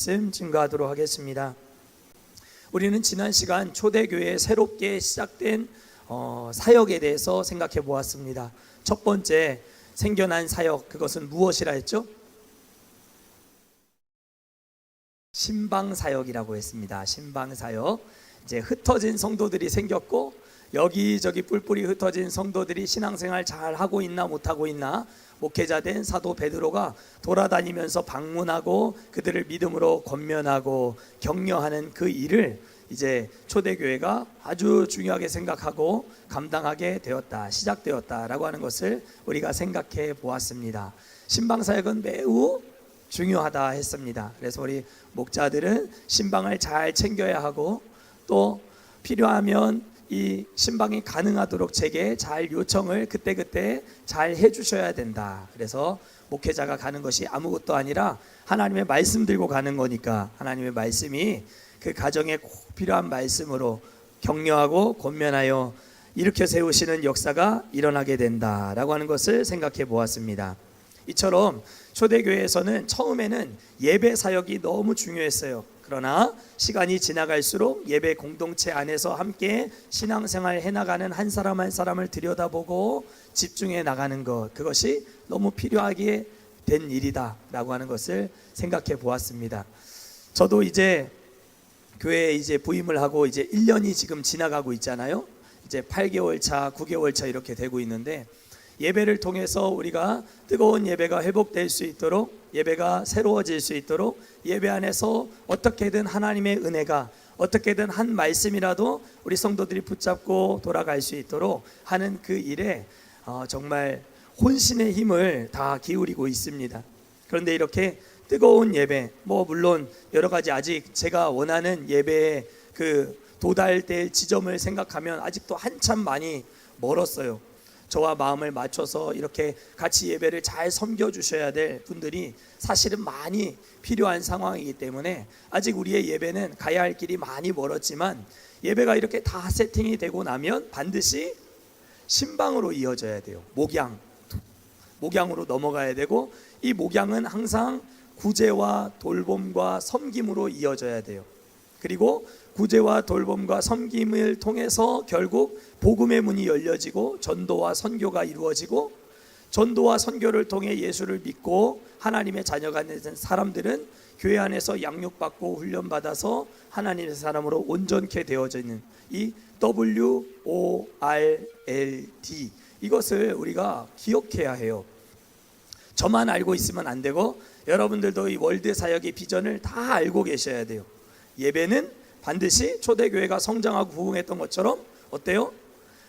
말씀 증거하도록 하겠습니다. 우리는 지난 시간 초대교회에 새롭게 시작된 사역에 대해서 생각해 보았습니다. 첫 번째 생겨난 사역, 그것은 무엇이라 했죠? 신방사역이라고 했습니다. 신방사역. 이제 흩어진 성도들이 생겼고 여기저기 뿔뿔이 흩어진 성도들이 신앙생활 잘 하고 있나 못하고 있나 목회자 된 사도 베드로가 돌아다니면서 방문하고 그들을 믿음으로 권면하고 격려하는 그 일을 이제 초대교회가 아주 중요하게 생각하고 감당하게 되었다, 시작되었다라고 하는 것을 우리가 생각해 보았습니다. 신방사역은 매우 중요하다 했습니다. 그래서 우리 목자들은 신방을 잘 챙겨야 하고 또 필요하면 이 신방이 가능하도록 제게 잘 요청을 그때그때 잘 해주셔야 된다. 그래서 목회자가 가는 것이 아무것도 아니라 하나님의 말씀 들고 가는 거니까 하나님의 말씀이 그 가정에 꼭 필요한 말씀으로 격려하고 권면하여 일으켜 세우시는 역사가 일어나게 된다라고 하는 것을 생각해 보았습니다. 이처럼 초대교회에서는 처음에는 예배 사역이 너무 중요했어요. 그러나 시간이 지나갈수록 예배 공동체 안에서 함께 신앙생활 해나가는 한 사람 한 사람을 들여다보고 집중해 나가는 것, 그것이 너무 필요하게 된 일이다 라고 하는 것을 생각해 보았습니다. 저도 이제 교회에 이제 부임을 하고 이제 1년이 지금 지나가고 있잖아요. 이제 8개월 차, 9개월 차 이렇게 되고 있는데 예배를 통해서 우리가 뜨거운 예배가 회복될 수 있도록, 예배가 새로워질 수 있도록, 예배 안에서 어떻게든 하나님의 은혜가 어떻게든 한 말씀이라도 우리 성도들이 붙잡고 돌아갈 수 있도록 하는 그 일에 정말 혼신의 힘을 다 기울이고 있습니다. 그런데 이렇게 뜨거운 예배, 물론 여러 가지 아직 제가 원하는 예배의 그 도달될 지점을 생각하면 아직도 한참 많이 멀었어요. 저와 마음을 맞춰서 이렇게 같이 예배를 잘 섬겨주셔야 될 분들이 사실은 많이 필요한 상황이기 때문에 아직 우리의 예배는 가야 할 길이 많이 멀었지만 예배가 이렇게 다 세팅이 되고 나면 반드시 신방으로 이어져야 돼요. 목양으로 넘어가야 되고 이 목양은 항상 구제와 돌봄과 섬김으로 이어져야 돼요. 그리고 구제와 돌봄과 섬김을 통해서 결국 복음의 문이 열려지고 전도와 선교가 이루어지고 전도와 선교를 통해 예수를 믿고 하나님의 자녀가 된 사람들은 교회 안에서 양육받고 훈련받아서 하나님의 사람으로 온전케 되어지는 이 WORLD, 이것을 우리가 기억해야 해요. 저만 알고 있으면 안 되고 여러분들도 이 월드 사역의 비전을 다 알고 계셔야 돼요. 예배는 반드시 초대교회가 성장하고 부흥했던 것처럼 어때요?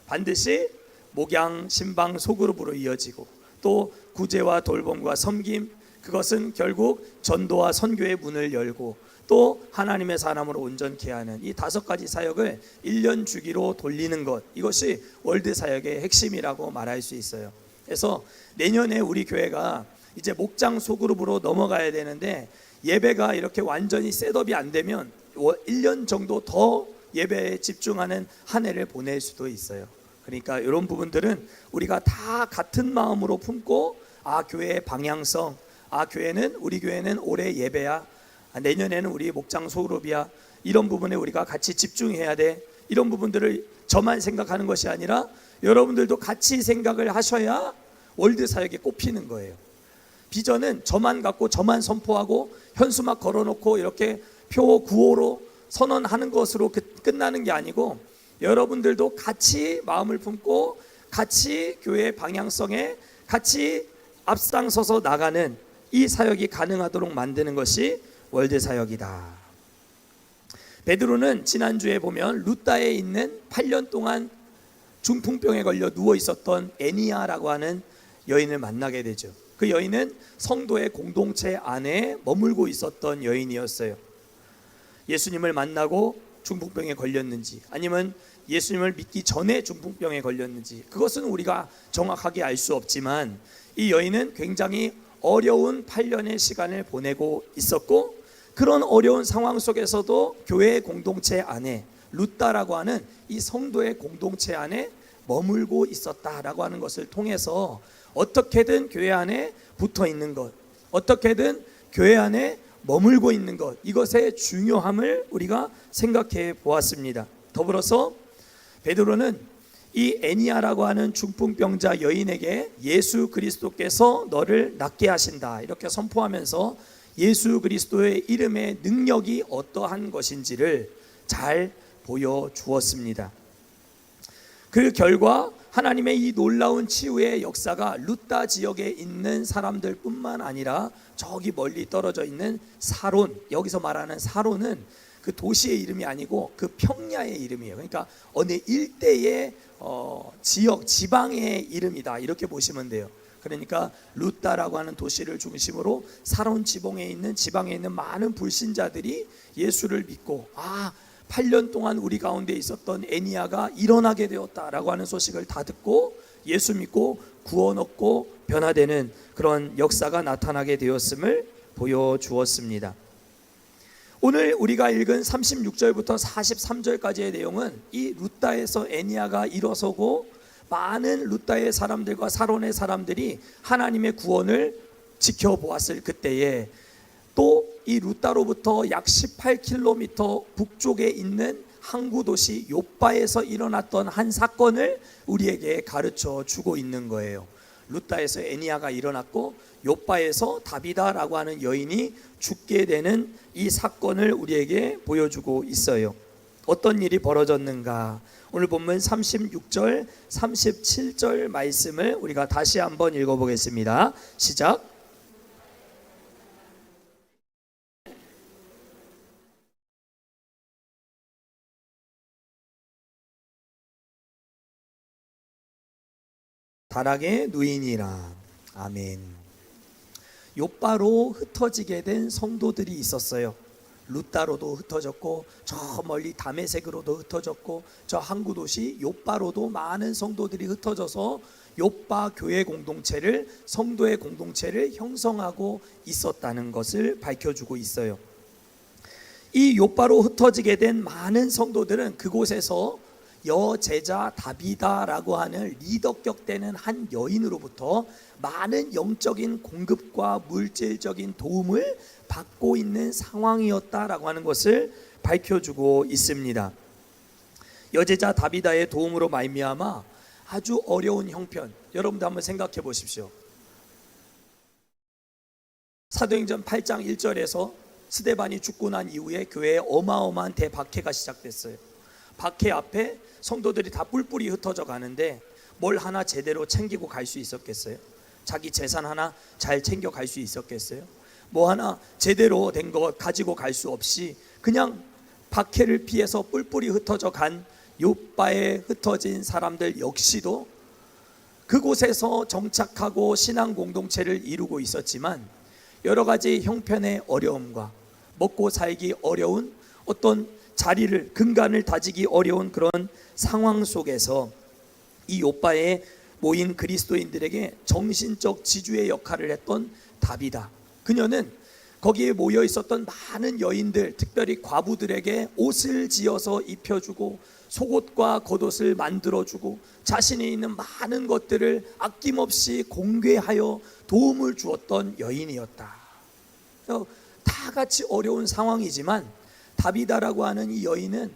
반드시 목양, 신방, 소그룹으로 이어지고 또 구제와 돌봄과 섬김, 그것은 결국 전도와 선교의 문을 열고 또 하나님의 사람으로 온전케 하는 이 5가지 사역을 1년 주기로 돌리는 것, 이것이 월드 사역의 핵심이라고 말할 수 있어요. 그래서 내년에 우리 교회가 이제 목장 소그룹으로 넘어가야 되는데 예배가 이렇게 완전히 셋업이 안 되면 1년 정도 더 예배에 집중하는 한 해를 보낼 수도 있어요. 그러니까 이런 부분들은 우리가 다 같은 마음으로 품고 교회의 방향성, 우리 교회는 올해 예배야, 내년에는 우리 목장 소그룹이야, 이런 부분에 우리가 같이 집중해야 돼, 이런 부분들을 저만 생각하는 것이 아니라 여러분들도 같이 생각을 하셔야 월드 사역에 꼽히는 거예요. 비전은 저만 갖고 저만 선포하고 현수막 걸어놓고 이렇게 표 구호로 선언하는 것으로 끝나는 게 아니고 여러분들도 같이 마음을 품고 같이 교회의 방향성에 같이 앞장서서 나가는 이 사역이 가능하도록 만드는 것이 월드 사역이다. 베드로는 지난주에 보면 루다에 있는 8년 동안 중풍병에 걸려 누워 있었던 애니아라고 하는 여인을 만나게 되죠. 그 여인은 성도의 공동체 안에 머물고 있었던 여인이었어요. 예수님을 만나고 중풍병에 걸렸는지 아니면 예수님을 믿기 전에 중풍병에 걸렸는지 그것은 우리가 정확하게 알 수 없지만 이 여인은 굉장히 어려운 8년의 시간을 보내고 있었고 그런 어려운 상황 속에서도 교회의 공동체 안에 루다라고 하는 이 성도의 공동체 안에 머물고 있었다라고 하는 것을 통해서 어떻게든 교회 안에 붙어 있는 것, 어떻게든 교회 안에 머물고 있는 것, 이것의 중요함을 우리가 생각해 보았습니다. 더불어서 베드로는 이 애니야라고 하는 중풍병자 여인에게 예수 그리스도께서 너를 낫게 하신다 이렇게 선포하면서 예수 그리스도의 이름의 능력이 어떠한 것인지를 잘 보여주었습니다. 그 결과 하나님의 이 놀라운 치유의 역사가 루다 지역에 있는 사람들 뿐만 아니라 저기 멀리 떨어져 있는 사론, 여기서 말하는 사론은 그 도시의 이름이 아니고 그 평야의 이름이에요. 그러니까 어느 일대의 지역, 지방의 이름이다 이렇게 보시면 돼요. 그러니까 루다라고 하는 도시를 중심으로 사론 지방에 있는 많은 불신자들이 예수를 믿고 8년 동안 우리 가운데 있었던 애니야가 일어나게 되었다라고 하는 소식을 다 듣고 예수 믿고 구원 얻고 변화되는 그런 역사가 나타나게 되었음을 보여주었습니다. 오늘 우리가 읽은 36절부터 43절까지의 내용은 이 루다에서 애니야가 일어서고 많은 루다의 사람들과 사론의 사람들이 하나님의 구원을 지켜보았을 그때에 또 이 루다로부터 약 18km 북쪽에 있는 항구 도시 요바에서 일어났던 한 사건을 우리에게 가르쳐 주고 있는 거예요. 루다에서 애니야가 일어났고 요바에서 다비다라고 하는 여인이 죽게 되는 이 사건을 우리에게 보여주고 있어요. 어떤 일이 벌어졌는가? 오늘 본문 36절, 37절 말씀을 우리가 다시 한번 읽어보겠습니다. 시작. 다락에 누이니라. 아멘. 요바로 흩어지게 된 성도들이 있었어요. 루다로도 흩어졌고 저 멀리 다메섹으로도 흩어졌고 저 항구 도시 요바로도 많은 성도들이 흩어져서 요바 교회 공동체를, 성도의 공동체를 형성하고 있었다는 것을 밝혀주고 있어요. 이 요바로 흩어지게 된 많은 성도들은 그곳에서 여제자 다비다라고 하는 리더격 되는 한 여인으로부터 많은 영적인 공급과 물질적인 도움을 받고 있는 상황이었다라고 하는 것을 밝혀주고 있습니다. 여제자 다비다의 도움으로 말미암아 아주 어려운 형편, 여러분도 한번 생각해 보십시오. 사도행전 8장 1절에서 스데반이 죽고 난 이후에 교회에 어마어마한 대박해가 시작됐어요. 박해 앞에 성도들이 다 뿔뿔이 흩어져 가는데 뭘 하나 제대로 챙기고 갈 수 있었겠어요? 자기 재산 하나 잘 챙겨 갈 수 있었겠어요? 뭐 하나 제대로 된 거 가지고 갈 수 없이 그냥 박해를 피해서 뿔뿔이 흩어져 간 요바에 흩어진 사람들 역시도 그곳에서 정착하고 신앙 공동체를 이루고 있었지만 여러 가지 형편의 어려움과 먹고 살기 어려운 어떤 자리를, 근간을 다지기 어려운 그런 상황 속에서 이 요바에 모인 그리스도인들에게 정신적 지주의 역할을 했던 다비다, 그녀는 거기에 모여 있었던 많은 여인들, 특별히 과부들에게 옷을 지어서 입혀주고 속옷과 겉옷을 만들어주고 자신이 있는 많은 것들을 아낌없이 공개하여 도움을 주었던 여인이었다. 다 같이 어려운 상황이지만 다비다라고 하는 이 여인은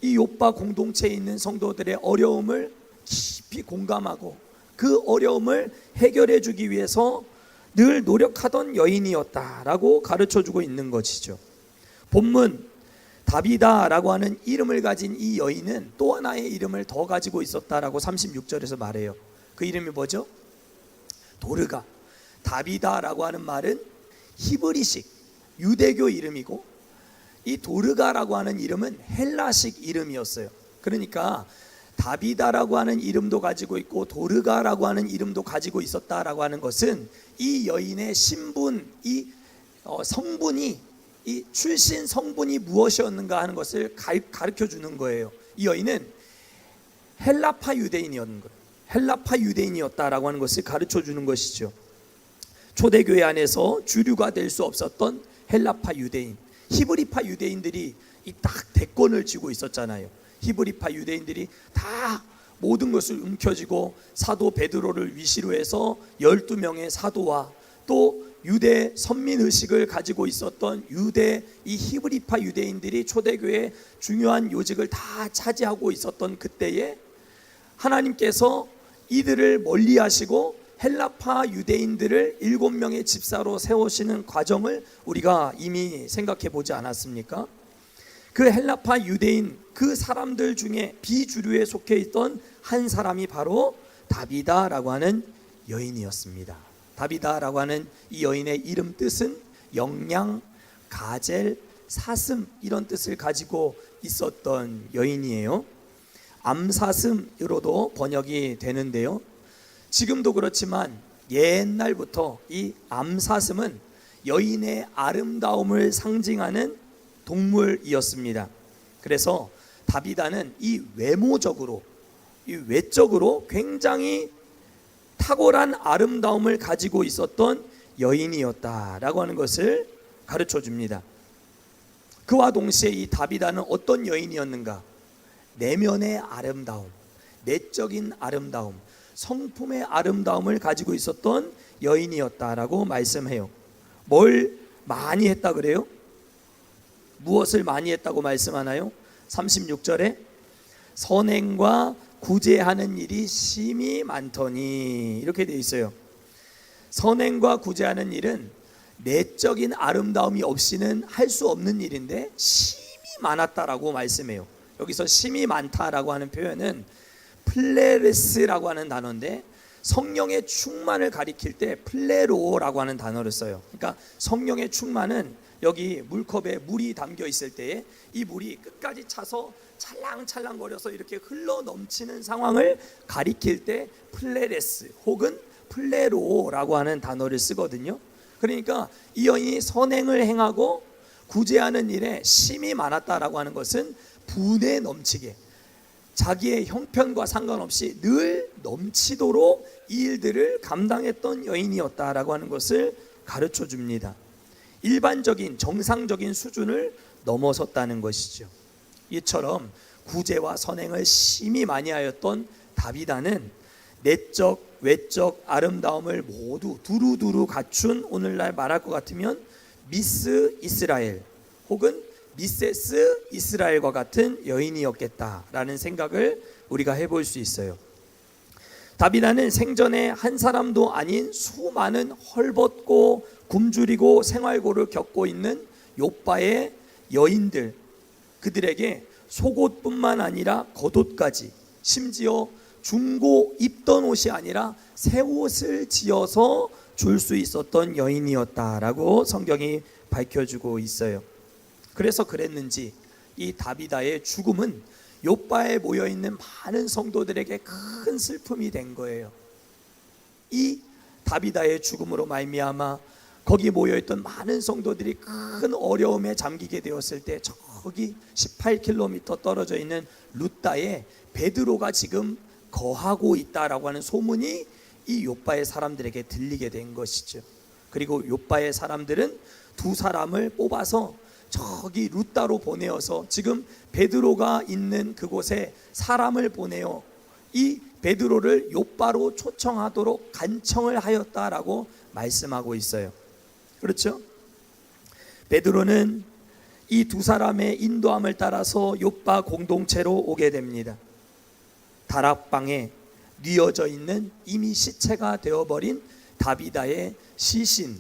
이 요바 공동체에 있는 성도들의 어려움을 깊이 공감하고 그 어려움을 해결해 주기 위해서 늘 노력하던 여인이었다라고 가르쳐주고 있는 것이죠. 본문 다비다라고 하는 이름을 가진 이 여인은 또 하나의 이름을 더 가지고 있었다라고 36절에서 말해요. 그 이름이 뭐죠? 도르가. 다비다라고 하는 말은 히브리식 유대교 이름이고 이 도르가라고 하는 이름은 헬라식 이름이었어요. 그러니까 다비다라고 하는 이름도 가지고 있고 도르가라고 하는 이름도 가지고 있었다라고 하는 것은 이 여인의 신분, 이 성분이, 이 출신 성분이 무엇이었는가 하는 것을 가르쳐 주는 거예요. 이 여인은 헬라파 유대인이었는 거예요. 헬라파 유대인이었다라고 하는 것을 가르쳐 주는 것이죠. 초대교회 안에서 주류가 될 수 없었던 헬라파 유대인, 히브리파 유대인들이 이 딱 대권을 쥐고 있었잖아요. 히브리파 유대인들이 다 모든 것을 움켜쥐고 사도 베드로를 위시로 해서 12명의 사도와 또 유대 선민 의식을 가지고 있었던 유대 이 히브리파 유대인들이 초대교회의 중요한 요직을 다 차지하고 있었던 그때에 하나님께서 이들을 멀리하시고 헬라파 유대인들을 7명의 집사로 세우시는 과정을 우리가 이미 생각해 보지 않았습니까? 그 헬라파 유대인 그 사람들 중에 비주류에 속해 있던 한 사람이 바로 다비다라고 하는 여인이었습니다. 다비다라고 하는 이 여인의 이름 뜻은 영양, 가젤, 사슴 이런 뜻을 가지고 있었던 여인이에요. 암사슴으로도 번역이 되는데요. 지금도 그렇지만 옛날부터 이 암사슴은 여인의 아름다움을 상징하는 동물이었습니다. 그래서 다비다는 이 외모적으로, 이 외적으로 굉장히 탁월한 아름다움을 가지고 있었던 여인이었다라고 하는 것을 가르쳐 줍니다. 그와 동시에 이 다비다는 어떤 여인이었는가? 내면의 아름다움, 내적인 아름다움, 성품의 아름다움을 가지고 있었던 여인이었다라고 말씀해요. 뭘 많이 했다 그래요? 무엇을 많이 했다고 말씀하나요? 36절에 선행과 구제하는 일이 심히 많더니 이렇게 되어 있어요. 선행과 구제하는 일은 내적인 아름다움이 없이는 할 수 없는 일인데 심히 많았다라고 말씀해요. 여기서 심히 많다라고 하는 표현은 플레레스라고 하는 단어인데 성령의 충만을 가리킬 때 플레로라고 하는 단어를 써요. 그러니까 성령의 충만은 여기 물컵에 물이 담겨 있을 때에 이 물이 끝까지 차서 찰랑찰랑 거려서 이렇게 흘러 넘치는 상황을 가리킬 때 플레레스 혹은 플레로라고 하는 단어를 쓰거든요. 그러니까 이 여인이 선행을 행하고 구제하는 일에 심이 많았다라고 하는 것은 분에 넘치게 자기의 형편과 상관없이 늘 넘치도록 이 일들을 감당했던 여인이었다라고 하는 것을 가르쳐 줍니다. 일반적인 정상적인 수준을 넘어섰다는 것이죠. 이처럼 구제와 선행을 심히 많이 하였던 다비다는 내적 외적 아름다움을 모두 두루두루 갖춘, 오늘날 말할 것 같으면 미스 이스라엘 혹은 미세스 이스라엘과 같은 여인이었겠다라는 생각을 우리가 해볼 수 있어요. 다비다는 생전에 한 사람도 아닌 수많은 헐벗고 굶주리고 생활고를 겪고 있는 욥바의 여인들, 그들에게 속옷뿐만 아니라 겉옷까지, 심지어 중고 입던 옷이 아니라 새 옷을 지어서 줄 수 있었던 여인이었다라고 성경이 밝혀주고 있어요. 그래서 그랬는지 이 다비다의 죽음은 욥바에 모여있는 많은 성도들에게 큰 슬픔이 된 거예요. 이 다비다의 죽음으로 말미암아 거기 모여있던 많은 성도들이 큰 어려움에 잠기게 되었을 때 저기 18km 떨어져 있는 루다에 베드로가 지금 거하고 있다라고 하는 소문이 이 욥바의 사람들에게 들리게 된 것이죠. 그리고 욥바의 사람들은 두 사람을 뽑아서 저기 루다로 보내어서 지금 베드로가 있는 그곳에 사람을 보내어 이 베드로를 욥바로 초청하도록 간청을 하였다라고 말씀하고 있어요. 그렇죠? 베드로는 이 두 사람의 인도함을 따라서 욥바 공동체로 오게 됩니다. 다락방에 뉘어져 있는 이미 시체가 되어버린 다비다의 시신,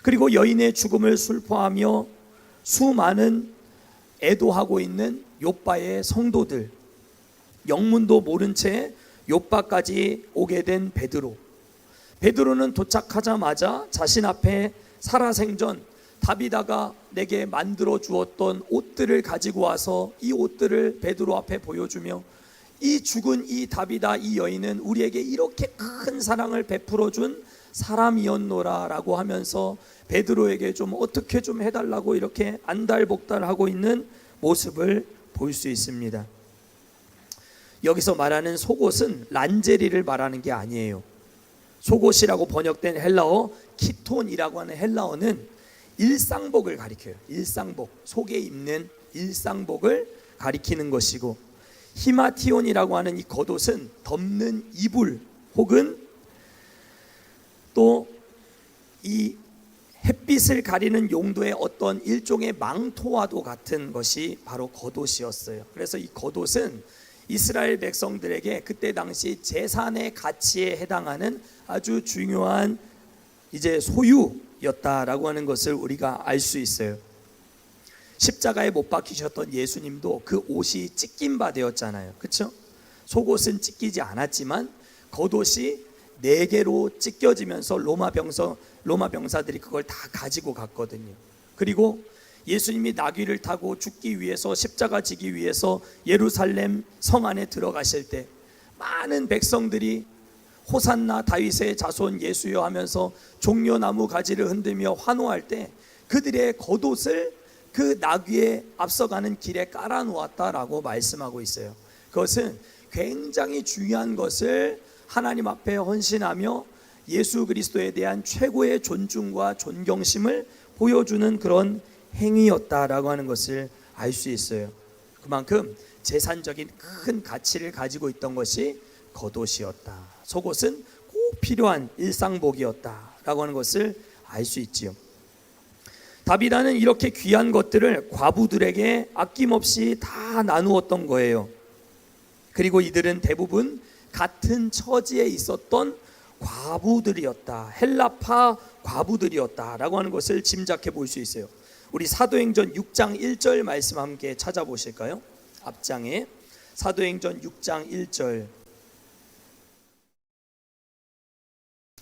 그리고 여인의 죽음을 슬퍼하며 수많은 애도하고 있는 욥바의 성도들, 영문도 모른 채 욥바까지 오게 된 베드로. 베드로는 도착하자마자 자신 앞에 살아생전 다비다가 내게 만들어 주었던 옷들을 가지고 와서 이 옷들을 베드로 앞에 보여주며 이 죽은 이 다비다 이 여인은 우리에게 이렇게 큰 사랑을 베풀어 준 사람이었노라 라고 하면서 베드로에게 좀 어떻게 좀 해달라고 이렇게 안달복달하고 있는 모습을 볼 수 있습니다. 여기서 말하는 속옷은 란제리를 말하는 게 아니에요. 속옷이라고 번역된 헬라어 키톤이라고 하는 헬라어는 일상복을 가리켜요. 일상복, 속에 입는 일상복을 가리키는 것이고, 히마티온이라고 하는 이 겉옷은 덮는 이불 혹은 또 이 햇빛을 가리는 용도의 어떤 일종의 망토와도 같은 것이 바로 겉옷이었어요. 그래서 이 겉옷은 이스라엘 백성들에게 그때 당시 제산의 가치에 해당하는 아주 중요한 이제 소유였다라고 하는 것을 우리가 알 수 있어요. 십자가에 못 박히셨던 예수님도 그 옷이 찢긴 바 되었잖아요. 그렇죠? 속옷은 찢기지 않았지만 겉옷이 4개로 찢겨지면서 로마 병사들이 그걸 다 가지고 갔거든요. 그리고 예수님이 나귀를 타고 죽기 위해서 십자가 지기 위해서 예루살렘 성 안에 들어가실 때 많은 백성들이 호산나 다윗의 자손 예수여 하면서 종려나무 가지를 흔들며 환호할 때 그들의 겉옷을 그 나귀에 앞서가는 길에 깔아 놓았다라고 말씀하고 있어요. 그것은 굉장히 중요한 것을 하나님 앞에 헌신하며 예수 그리스도에 대한 최고의 존중과 존경심을 보여주는 그런 행위였다라고 하는 것을 알 수 있어요. 그만큼 재산적인 큰 가치를 가지고 있던 것이 겉옷이었다. 속옷은 꼭 필요한 일상복이었다라고 하는 것을 알 수 있지요. 다비다는 이렇게 귀한 것들을 과부들에게 아낌없이 다 나누었던 거예요. 그리고 이들은 대부분 같은 처지에 있었던 과부들이었다. 헬라파 과부들이었다라고 하는 것을 짐작해 볼 수 있어요. 우리 사도행전 6장 1절 말씀 함께 찾아보실까요? 앞장에 사도행전 6장 1절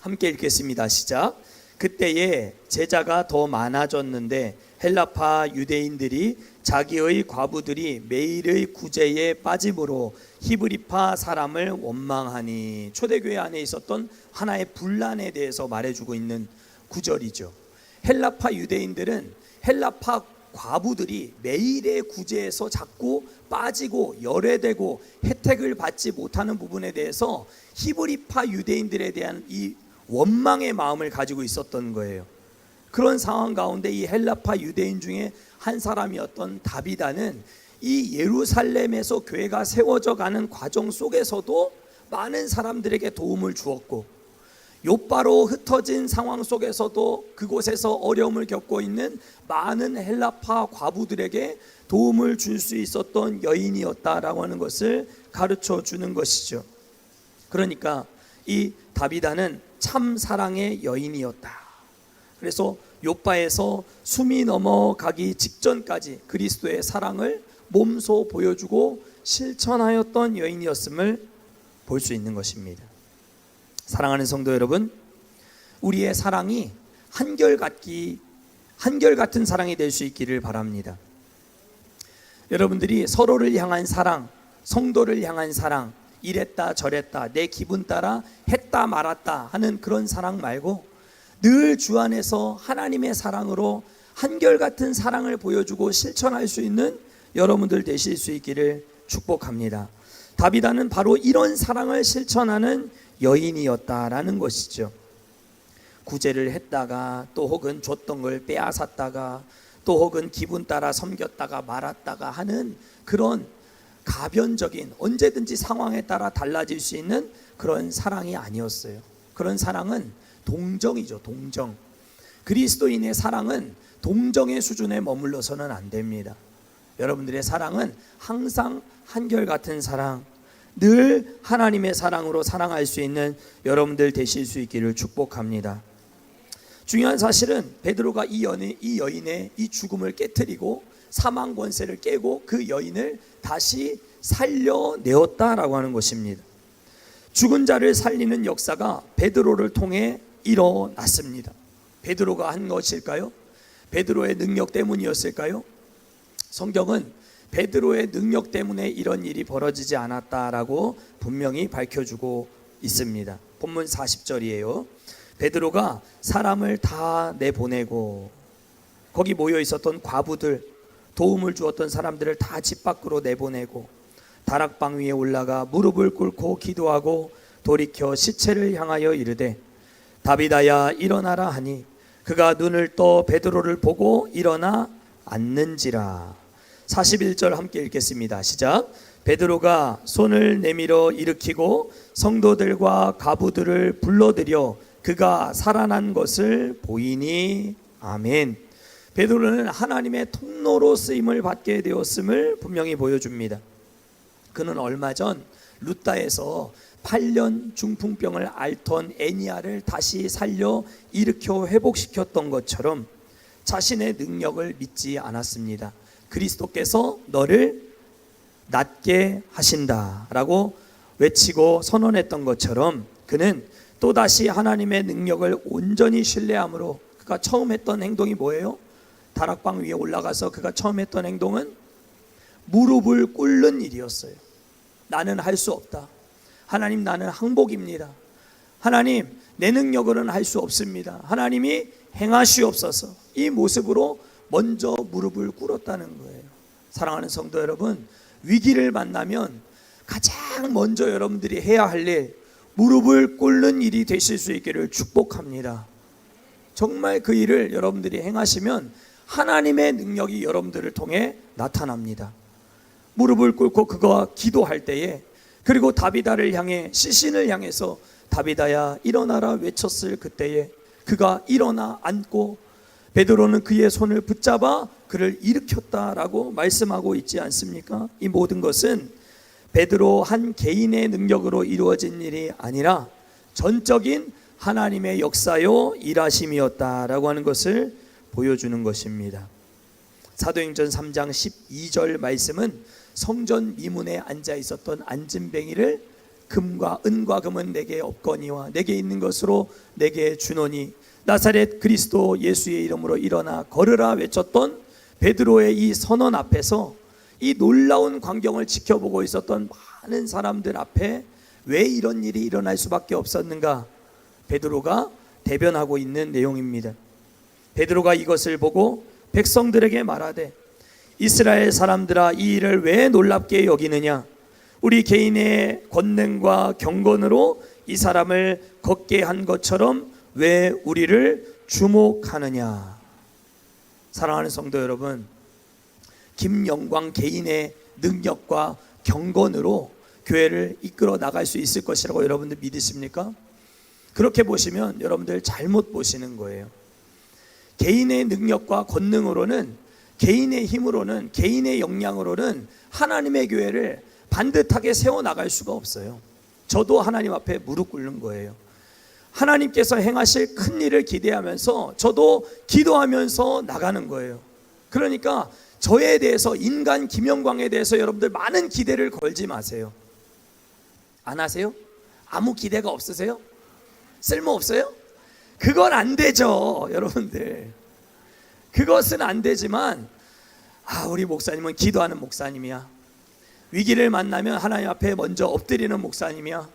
함께 읽겠습니다. 시작. 그때에 제자가 더 많아졌는데 헬라파 유대인들이 자기의 과부들이 매일의 구제에 빠짐으로 히브리파 사람을 원망하니, 초대교회 안에 있었던 하나의 분란에 대해서 말해주고 있는 구절이죠. 헬라파 유대인들은 헬라파 과부들이 매일의 구제에서 자꾸 빠지고 열애되고 혜택을 받지 못하는 부분에 대해서 히브리파 유대인들에 대한 이 원망의 마음을 가지고 있었던 거예요. 그런 상황 가운데 이 헬라파 유대인 중에 한 사람이었던 다비다는 이 예루살렘에서 교회가 세워져 가는 과정 속에서도 많은 사람들에게 도움을 주었고, 욥바로 흩어진 상황 속에서도 그곳에서 어려움을 겪고 있는 많은 헬라파 과부들에게 도움을 줄 수 있었던 여인이었다라고 하는 것을 가르쳐 주는 것이죠. 그러니까 이 다비다는 참 사랑의 여인이었다. 그래서 욥바에서 숨이 넘어가기 직전까지 그리스도의 사랑을 몸소 보여주고 실천하였던 여인이었음을 볼 수 있는 것입니다. 사랑하는 성도 여러분, 우리의 사랑이 한결같은 사랑이 될 수 있기를 바랍니다. 여러분들이 서로를 향한 사랑, 성도를 향한 사랑, 이랬다 저랬다 내 기분 따라 했다 말았다 하는 그런 사랑 말고 늘 주 안에서 하나님의 사랑으로 한결같은 사랑을 보여주고 실천할 수 있는 여러분들 되실 수 있기를 축복합니다. 다비다는 바로 이런 사랑을 실천하는 여인이었다라는 것이죠. 구제를 했다가 또 혹은 줬던 걸 빼앗았다가 또 혹은 기분 따라 섬겼다가 말았다가 하는 그런 가변적인, 언제든지 상황에 따라 달라질 수 있는 그런 사랑이 아니었어요. 그런 사랑은 동정이죠. 동정. 그리스도인의 사랑은 동정의 수준에 머물러서는 안 됩니다. 여러분들의 사랑은 항상 한결같은 사랑, 늘 하나님의 사랑으로 사랑할 수 있는 여러분들 되실 수 있기를 축복합니다. 중요한 사실은 베드로가 이 여인의 이 죽음을 깨트리고 사망 권세를 깨고 그 여인을 다시 살려내었다라고 하는 것입니다. 죽은 자를 살리는 역사가 베드로를 통해 일어났습니다. 베드로가 한 것일까요? 베드로의 능력 때문이었을까요? 성경은 베드로의 능력 때문에 이런 일이 벌어지지 않았다라고 분명히 밝혀주고 있습니다. 본문 40절이에요. 베드로가 사람을 다 내보내고 거기 모여 있었던 과부들, 도움을 주었던 사람들을 다 집 밖으로 내보내고 다락방 위에 올라가 무릎을 꿇고 기도하고 돌이켜 시체를 향하여 이르되 다비다야 일어나라 하니 그가 눈을 떠 베드로를 보고 일어나 앉는지라. 41절 함께 읽겠습니다. 시작. 베드로가 손을 내밀어 일으키고 성도들과 과부들을 불러들여 그가 살아난 것을 보이니. 아멘. 베드로는 하나님의 통로로 쓰임을 받게 되었음을 분명히 보여줍니다. 그는 얼마 전 루다에서 8년 중풍병을 앓던 애니아를 다시 살려 일으켜 회복시켰던 것처럼 자신의 능력을 믿지 않았습니다. 그리스도께서 너를 낫게 하신다라고 외치고 선언했던 것처럼 그는 또다시 하나님의 능력을 온전히 신뢰함으로 그가 처음 했던 행동이 뭐예요? 다락방 위에 올라가서 그가 처음 했던 행동은 무릎을 꿇는 일이었어요. 나는 할 수 없다. 하나님, 나는 항복입니다. 하나님, 내 능력으로는 할 수 없습니다. 하나님이 행하시옵소서. 이 모습으로 먼저 무릎을 꿇었다는 거예요. 사랑하는 성도 여러분, 위기를 만나면 가장 먼저 여러분들이 해야 할 일, 무릎을 꿇는 일이 되실 수 있기를 축복합니다. 정말 그 일을 여러분들이 행하시면 하나님의 능력이 여러분들을 통해 나타납니다. 무릎을 꿇고 그가 기도할 때에, 그리고 다비다를 향해, 시신을 향해서 다비다야 일어나라 외쳤을 그때에 그가 일어나 앉고 베드로는 그의 손을 붙잡아 그를 일으켰다라고 말씀하고 있지 않습니까? 이 모든 것은 베드로 한 개인의 능력으로 이루어진 일이 아니라 전적인 하나님의 역사요 일하심이었다라고 하는 것을 보여주는 것입니다. 사도행전 3장 12절 말씀은 성전 미문에 앉아 있었던 안진뱅이를 금과 은과 금은 내게 없거니와 내게 있는 것으로 내게 주노니 나사렛 그리스도 예수의 이름으로 일어나 걸으라 외쳤던 베드로의 이 선언 앞에서 이 놀라운 광경을 지켜보고 있었던 많은 사람들 앞에 왜 이런 일이 일어날 수밖에 없었는가? 베드로가 대변하고 있는 내용입니다. 베드로가 이것을 보고 백성들에게 말하되 이스라엘 사람들아, 이 일을 왜 놀랍게 여기느냐? 우리 개인의 권능과 경건으로 이 사람을 걷게 한 것처럼 왜 우리를 주목하느냐? 사랑하는 성도 여러분, 김영광 개인의 능력과 경건으로 교회를 이끌어 나갈 수 있을 것이라고 여러분들 믿으십니까? 그렇게 보시면 여러분들 잘못 보시는 거예요. 개인의 능력과 권능으로는, 개인의 힘으로는, 개인의 역량으로는 하나님의 교회를 반듯하게 세워나갈 수가 없어요. 저도 하나님 앞에 무릎 꿇는 거예요. 하나님께서 행하실 큰 일을 기대하면서 저도 기도하면서 나가는 거예요. 그러니까 저에 대해서, 인간 김영광에 대해서 여러분들 많은 기대를 걸지 마세요. 안 하세요? 아무 기대가 없으세요? 쓸모 없어요? 그건 안 되죠, 여러분들. 그것은 안 되지만, 우리 목사님은 기도하는 목사님이야. 위기를 만나면 하나님 앞에 먼저 엎드리는 목사님이야.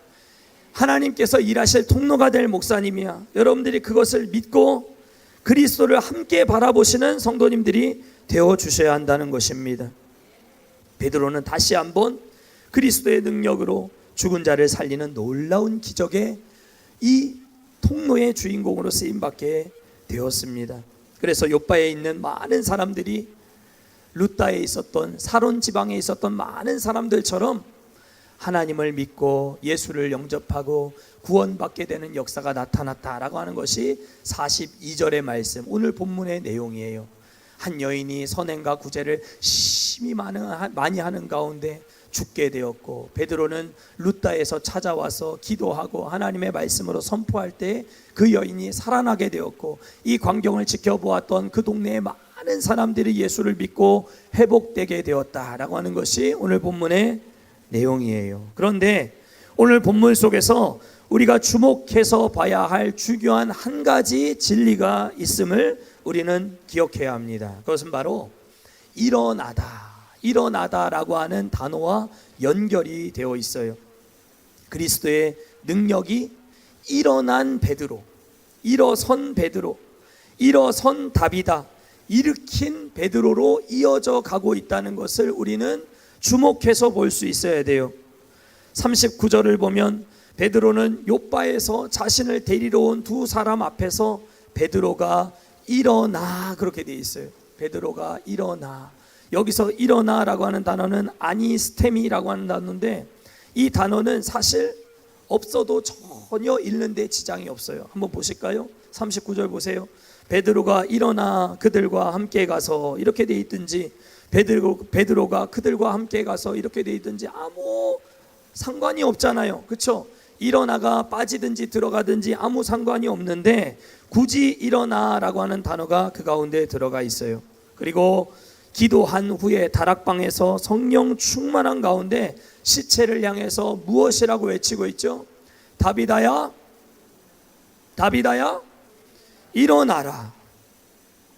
하나님께서 일하실 통로가 될 목사님이야. 여러분들이 그것을 믿고 그리스도를 함께 바라보시는 성도님들이 되어주셔야 한다는 것입니다. 베드로는 다시 한번 그리스도의 능력으로 죽은 자를 살리는 놀라운 기적의 이 통로의 주인공으로 쓰임받게 되었습니다. 그래서 요바에 있는 많은 사람들이 루다에 있었던, 사론 지방에 있었던 많은 사람들처럼 하나님을 믿고 예수를 영접하고 구원받게 되는 역사가 나타났다라고 하는 것이 42절의 말씀, 오늘 본문의 내용이에요. 한 여인이 선행과 구제를 심히 많이 하는 가운데 죽게 되었고, 베드로는 루다에서 찾아와서 기도하고 하나님의 말씀으로 선포할 때 그 여인이 살아나게 되었고, 이 광경을 지켜보았던 그 동네의 많은 사람들이 예수를 믿고 회복되게 되었다라고 하는 것이 오늘 본문의 내용이에요. 그런데 오늘 본문 속에서 우리가 주목해서 봐야 할 중요한 한 가지 진리가 있음을 우리는 기억해야 합니다. 그것은 바로 일어나다라고 하는 단어와 연결이 되어 있어요. 그리스도의 능력이 일어난 베드로, 일어선 베드로, 일어선 다비다, 일으킨 베드로로 이어져 가고 있다는 것을 우리는 주목해서 볼 수 있어야 돼요. 39절을 보면 베드로는 욥바에서 자신을 데리러 온 두 사람 앞에서 베드로가 일어나, 그렇게 되어 있어요. 베드로가 일어나. 여기서 일어나라고 하는 단어는 아니스테미라고 하는 단어인데, 이 단어는 사실 없어도 전혀 읽는데 지장이 없어요. 한번 보실까요? 39절 보세요. 베드로가 일어나 그들과 함께 가서 이렇게 돼 있든지, 베드로가 그들과 함께 가서 이렇게 돼 있든지 아무 상관이 없잖아요. 그렇죠? 일어나가 빠지든지 들어가든지 아무 상관이 없는데 굳이 일어나라고 하는 단어가 그 가운데 들어가 있어요. 그리고 기도한 후에 다락방에서 성령 충만한 가운데 시체를 향해서 무엇이라고 외치고 있죠? 다비다야, 다비다야, 일어나라.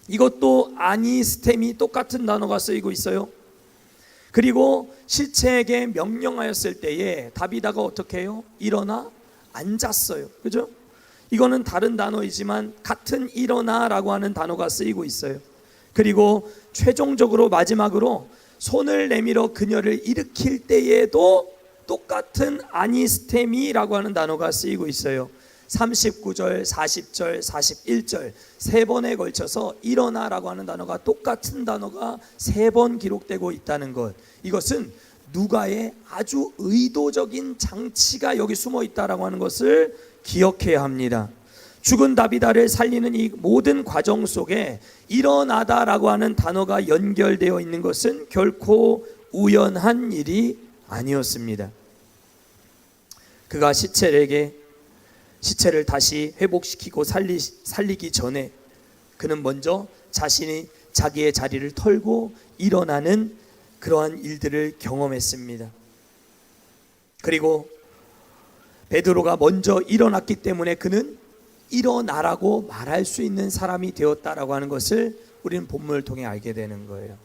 이것도 아니스템이 똑같은 단어가 쓰이고 있어요. 그리고 시체에게 명령하였을 때에 다비다가 어떻게 해요? 일어나 앉았어요. 그죠? 이거는 다른 단어이지만 같은 일어나라고 하는 단어가 쓰이고 있어요. 그리고 최종적으로 마지막으로 손을 내밀어 그녀를 일으킬 때에도 똑같은 아니스테미라고 하는 단어가 쓰이고 있어요. 39절, 40절, 41절 세 번에 걸쳐서 일어나라고 하는 단어가 똑같은 단어가 세 번 기록되고 있다는 것. 이것은 누가의 아주 의도적인 장치가 여기 숨어 있다라고 하는 것을 기억해야 합니다. 죽은 다비다를 살리는 이 모든 과정 속에 일어나다라고 하는 단어가 연결되어 있는 것은 결코 우연한 일이 아니었습니다. 그가 시체를 다시 회복시키고 살리기 전에 그는 먼저 자신이 자기의 자리를 털고 일어나는 그러한 일들을 경험했습니다. 그리고 베드로가 먼저 일어났기 때문에 그는 일어나라고 말할 수 있는 사람이 되었다라고 하는 것을 우리는 본문을 통해 알게 되는 거예요.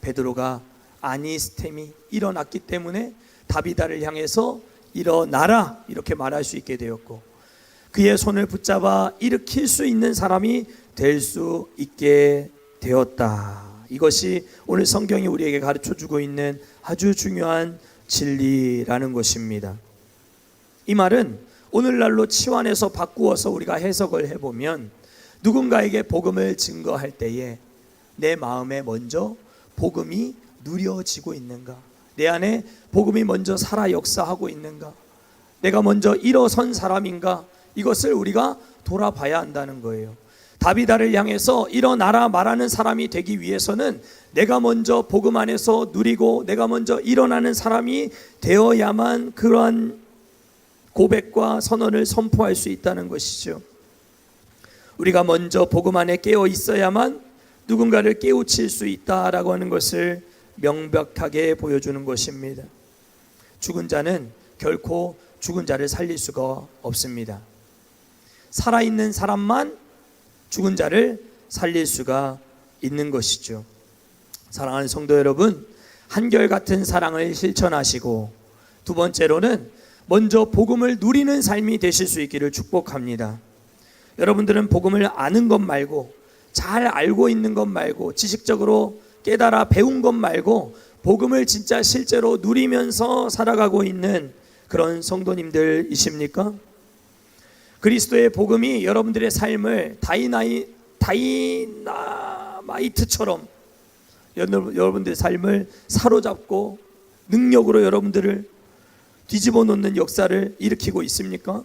베드로가 아니스템이 일어났기 때문에 다비다를 향해서 일어나라 이렇게 말할 수 있게 되었고, 그의 손을 붙잡아 일으킬 수 있는 사람이 될 수 있게 되었다. 이것이 오늘 성경이 우리에게 가르쳐주고 있는 아주 중요한 진리라는 것입니다. 이 말은 오늘날로 치환해서 바꾸어서 우리가 해석을 해보면, 누군가에게 복음을 증거할 때에 내 마음에 먼저 복음이 누려지고 있는가, 내 안에 복음이 먼저 살아 역사하고 있는가, 내가 먼저 일어선 사람인가, 이것을 우리가 돌아봐야 한다는 거예요. 다비다를 향해서 일어나라 말하는 사람이 되기 위해서는 내가 먼저 복음 안에서 누리고 내가 먼저 일어나는 사람이 되어야만 그러한 고백과 선언을 선포할 수 있다는 것이죠. 우리가 먼저 복음 안에 깨어 있어야만 누군가를 깨우칠 수 있다라고 하는 것을 명백하게 보여주는 것입니다. 죽은 자는 결코 죽은 자를 살릴 수가 없습니다. 살아있는 사람만 죽은 자를 살릴 수가 있는 것이죠. 사랑하는 성도 여러분, 한결같은 사랑을 실천하시고, 두 번째로는 먼저 복음을 누리는 삶이 되실 수 있기를 축복합니다. 여러분들은 복음을 아는 것 말고, 잘 알고 있는 것 말고, 지식적으로 깨달아 배운 것 말고 복음을 진짜 실제로 누리면서 살아가고 있는 그런 성도님들이십니까? 그리스도의 복음이 여러분들의 삶을 다이나마이트처럼 여러분들의 삶을 사로잡고 능력으로 여러분들을 뒤집어 놓는 역사를 일으키고 있습니까?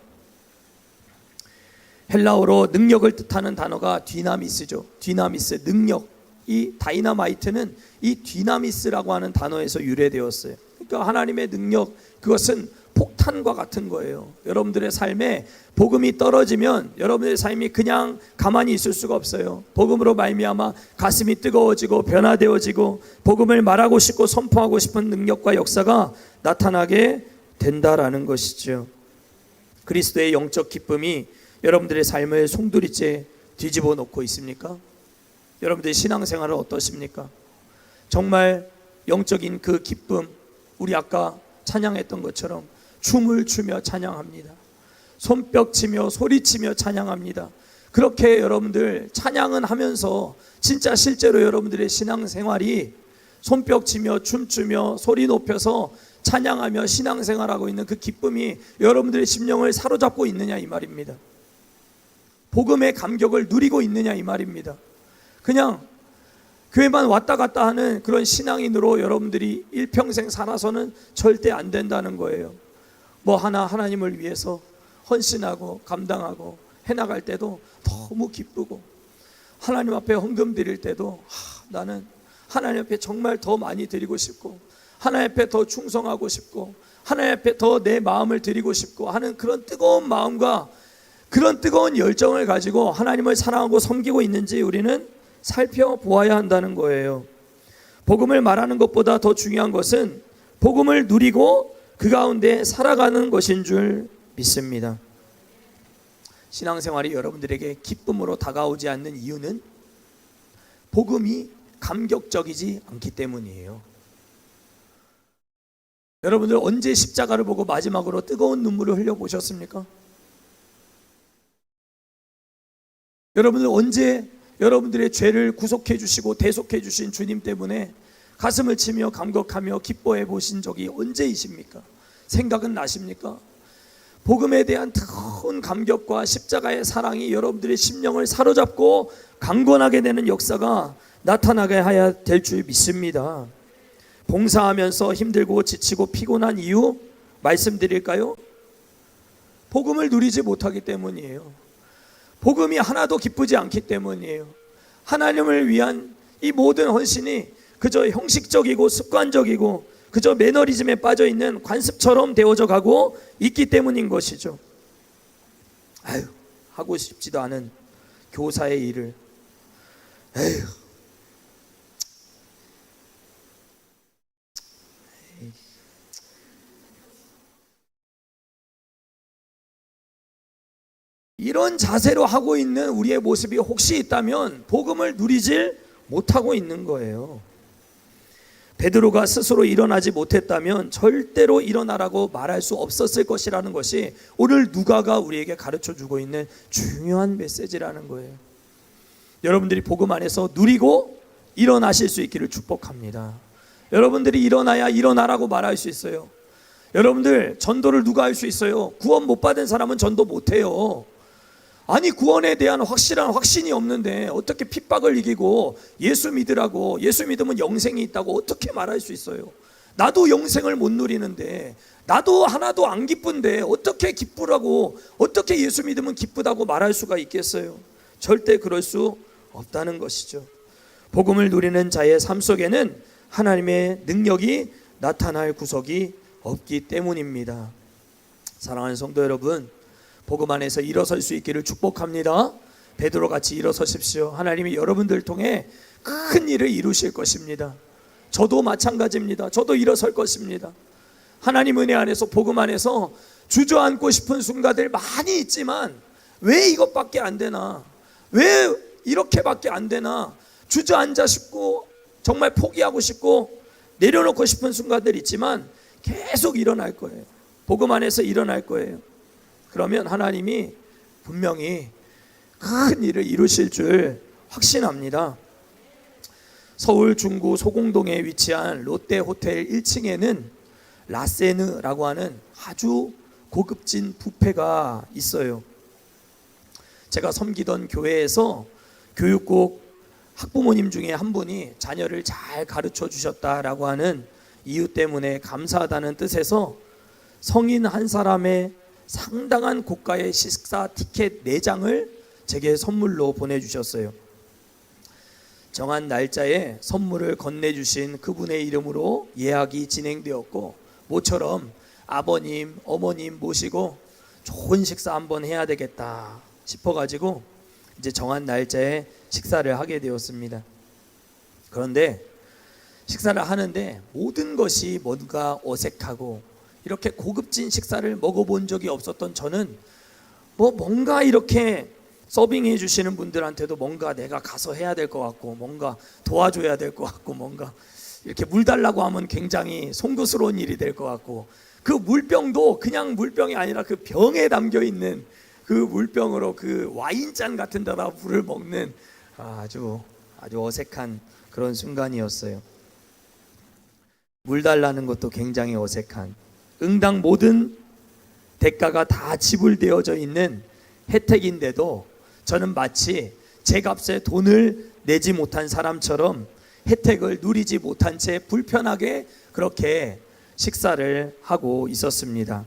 헬라어로 능력을 뜻하는 단어가 디나미스죠. 디나미스, 능력. 이 다이나마이트는 이 디나미스라고 하는 단어에서 유래되었어요. 그러니까 하나님의 능력, 그것은 폭탄과 같은 거예요. 여러분들의 삶에 복음이 떨어지면 여러분들의 삶이 그냥 가만히 있을 수가 없어요. 복음으로 말미암아 가슴이 뜨거워지고 변화되어지고 복음을 말하고 싶고 선포하고 싶은 능력과 역사가 나타나게 된다라는 것이죠. 그리스도의 영적 기쁨이 여러분들의 삶을 송두리째 뒤집어 놓고 있습니까? 여러분들의 신앙생활은 어떠십니까? 정말 영적인 그 기쁨, 우리 아까 찬양했던 것처럼 춤을 추며 찬양합니다. 손뼉 치며 소리치며 찬양합니다. 그렇게 여러분들 찬양은 하면서 진짜 실제로 여러분들의 신앙생활이 손뼉 치며 춤추며 소리 높여서 찬양하며 신앙생활하고 있는 그 기쁨이 여러분들의 심령을 사로잡고 있느냐 이 말입니다. 복음의 감격을 누리고 있느냐 이 말입니다. 그냥 교회만 왔다 갔다 하는 그런 신앙인으로 여러분들이 일평생 살아서는 절대 안 된다는 거예요. 뭐 하나님을 위해서 헌신하고 감당하고 해나갈 때도 너무 기쁘고, 하나님 앞에 헌금 드릴 때도 나는 하나님 앞에 정말 더 많이 드리고 싶고, 하나님 앞에 더 충성하고 싶고, 하나님 앞에 더 내 마음을 드리고 싶고 하는 그런 뜨거운 마음과 그런 뜨거운 열정을 가지고 하나님을 사랑하고 섬기고 있는지 우리는 살펴보아야 한다는 거예요. 복음을 말하는 것보다 더 중요한 것은 복음을 누리고 그 가운데 살아가는 것인 줄 믿습니다. 신앙생활이 여러분들에게 기쁨으로 다가오지 않는 이유는 복음이 감격적이지 않기 때문이에요. 여러분들 언제 십자가를 보고 마지막으로 뜨거운 눈물을 흘려보셨습니까? 여러분들 언제 여러분들의 죄를 구속해 주시고 대속해 주신 주님 때문에 가슴을 치며 감격하며 기뻐해 보신 적이 언제이십니까? 생각은 나십니까? 복음에 대한 뜨거운 감격과 십자가의 사랑이 여러분들의 심령을 사로잡고 강건하게 되는 역사가 나타나게 해야 될 줄 믿습니다. 봉사하면서 힘들고 지치고 피곤한 이유 말씀드릴까요? 복음을 누리지 못하기 때문이에요. 복음이 하나도 기쁘지 않기 때문이에요. 하나님을 위한 이 모든 헌신이 그저 형식적이고 습관적이고 그저 매너리즘에 빠져 있는 관습처럼 되어져 가고 있기 때문인 것이죠. 하고 싶지도 않은 교사의 일을 이런 자세로 하고 있는 우리의 모습이 혹시 있다면 복음을 누리질 못하고 있는 거예요. 베드로가 스스로 일어나지 못했다면 절대로 일어나라고 말할 수 없었을 것이라는 것이 오늘 누가가 우리에게 가르쳐주고 있는 중요한 메시지라는 거예요. 여러분들이 복음 안에서 누리고 일어나실 수 있기를 축복합니다. 여러분들이 일어나야 일어나라고 말할 수 있어요. 여러분들 전도를 누가 할 수 있어요? 구원 못 받은 사람은 전도 못해요. 아니 구원에 대한 확실한 확신이 없는데 어떻게 핍박을 이기고 예수 믿으라고, 예수 믿으면 영생이 있다고 어떻게 말할 수 있어요? 나도 영생을 못 누리는데, 나도 하나도 안 기쁜데 어떻게 기쁘라고, 어떻게 예수 믿으면 기쁘다고 말할 수가 있겠어요? 절대 그럴 수 없다는 것이죠. 복음을 누리는 자의 삶 속에는 하나님의 능력이 나타날 구석이 없기 때문입니다. 사랑하는 성도 여러분, 복음 안에서 일어설 수 있기를 축복합니다. 베드로같이 일어서십시오. 하나님이 여러분들 통해 큰 일을 이루실 것입니다. 저도 마찬가지입니다. 저도 일어설 것입니다. 하나님 은혜 안에서 복음 안에서 주저앉고 싶은 순간들 많이 있지만 왜 이것밖에 안 되나, 왜 이렇게밖에 안 되나 주저앉아 싶고 정말 포기하고 싶고 내려놓고 싶은 순간들 있지만 계속 일어날 거예요. 복음 안에서 일어날 거예요. 그러면 하나님이 분명히 큰 일을 이루실 줄 확신합니다. 서울 중구 소공동에 위치한 롯데호텔 1층에는 라세느라고 하는 아주 고급진 뷔페가 있어요. 제가 섬기던 교회에서 교육국 학부모님 중에 한 분이 자녀를 잘 가르쳐 주셨다라고 하는 이유 때문에 감사하다는 뜻에서 성인 한 사람의 상당한 고가의 식사 티켓 4장을 제게 선물로 보내주셨어요. 정한 날짜에 선물을 건네주신 그분의 이름으로 예약이 진행되었고, 모처럼 아버님, 어머님 모시고 좋은 식사 한번 해야 되겠다 싶어가지고 이제 정한 날짜에 식사를 하게 되었습니다. 그런데 식사를 하는데 모든 것이 뭔가 어색하고, 이렇게 고급진 식사를 먹어본 적이 없었던 저는 뭔가 이렇게 서빙해 주시는 분들한테도 뭔가 내가 가서 해야 될 것 같고, 뭔가 도와줘야 될 것 같고, 뭔가 이렇게 물 달라고 하면 굉장히 송구스러운 일이 될 것 같고, 그 물병도 그냥 물병이 아니라 그 병에 담겨 있는 그 물병으로 그 와인잔 같은 데다 물을 먹는 아주 어색한 그런 순간이었어요. 물 달라는 것도 굉장히 어색한, 응당 모든 대가가 다 지불되어져 있는 혜택인데도 저는 마치 제 값에 돈을 내지 못한 사람처럼 혜택을 누리지 못한 채 불편하게 그렇게 식사를 하고 있었습니다.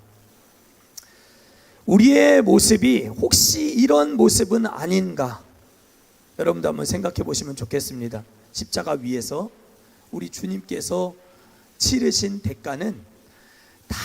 우리의 모습이 혹시 이런 모습은 아닌가? 여러분도 한번 생각해 보시면 좋겠습니다. 십자가 위에서 우리 주님께서 치르신 대가는 다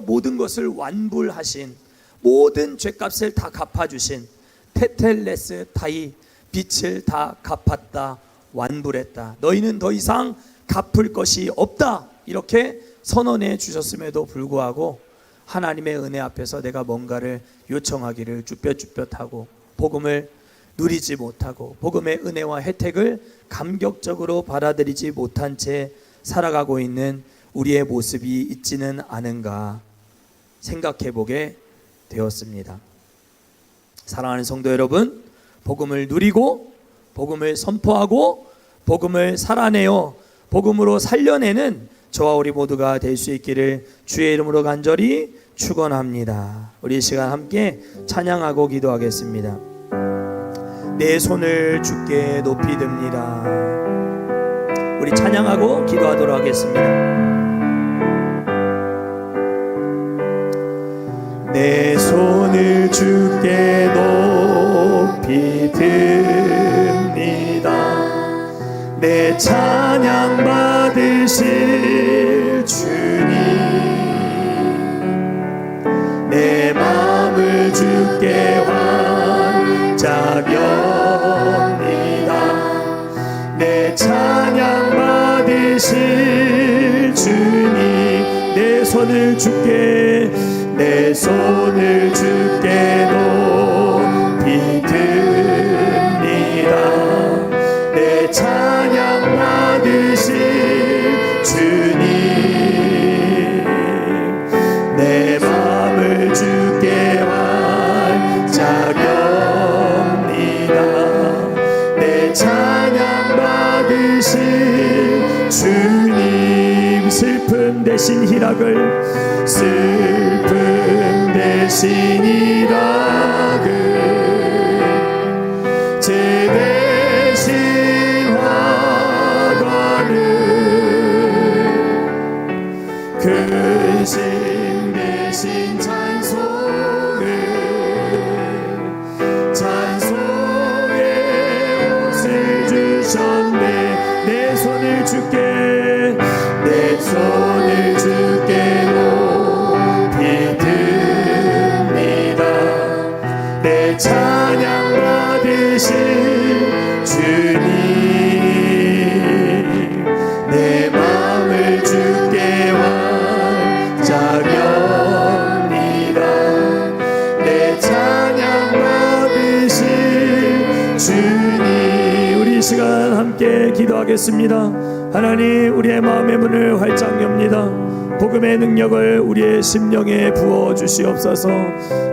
모든 것을 완불하신, 모든 죄값을 다 갚아주신 테텔레스 타이, 빛을 다 갚았다, 완불했다, 너희는 더 이상 갚을 것이 없다, 이렇게 선언해 주셨음에도 불구하고 하나님의 은혜 앞에서 내가 뭔가를 요청하기를 쭈뼛쭈뼛하고 복음을 누리지 못하고 복음의 은혜와 혜택을 감격적으로 받아들이지 못한 채 살아가고 있는 우리의 모습이 있지는 않은가 생각해 보게 되었습니다. 사랑하는 성도 여러분, 복음을 누리고 복음을 선포하고 복음을 살아내어 복음으로 살려내는 저와 우리 모두가 될 수 있기를 주의 이름으로 간절히 축원합니다. 우리 이 시간 함께 찬양하고 기도하겠습니다. 내 손을 주께 높이 듭니다. 우리 찬양하고 기도하도록 하겠습니다. 내 손을 주께 높이 듭니다. 내 찬양 받으실 주님, 내 마음을 주께 환자합니다. 내 찬양 받으실 주님, 내 손을 주께 높이 듭니다. 내 찬양 받으실 주님, 내 마음을 주께 환자합니다. 내 찬양 받으실 주님, 슬픔 대신 희락을, 슬픔 대신 희락을, 죄 대신 화관을, 근심 대신 찬송의 옷을 주셨네. 내 손을 주께 높이 듭니다. 내 찬양 받으실 주님, 내 마음을 주께 환자합니다. 내 찬양 받으실 주님. 우리 이 시간 함께 기도하겠습니다. 하나님, 우리의 마음의 문을 활짝 엽니다. 복음의 능력을 우리의 심령에 부어 주시옵소서.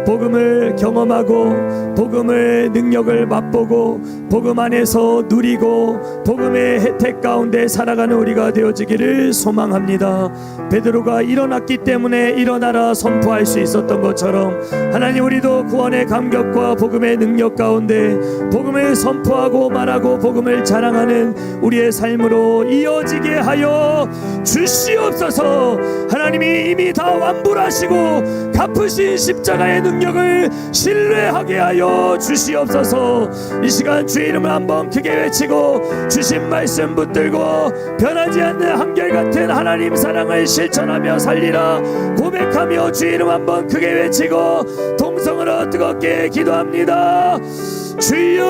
복음을 경험하고 복음의 능력을 맛보고 복음 안에서 누리고 복음의 혜택 가운데 살아가는 우리가 되어지기를 소망합니다. 베드로가 일어났기 때문에 일어나라 선포할 수 있었던 것처럼 하나님, 우리도 구원의 감격과 복음의 능력 가운데 복음을 선포하고 말하고 복음을 자랑하는 우리의 삶으로 이어지게 하여 주시옵소서. 하나님이 이미 다 완불하시고 갚으신 십자가의 능력을 신뢰하게 하여 주시옵소서. 이 시간 주의 이름을 한번 크게 외치고 주신 말씀 붙들고 변하지 않는 한결같은 하나님 사랑을 실천하며 살리라 고백하며 주의 이름 한번 크게 외치고 동성으로 뜨겁게 기도합니다. 주여,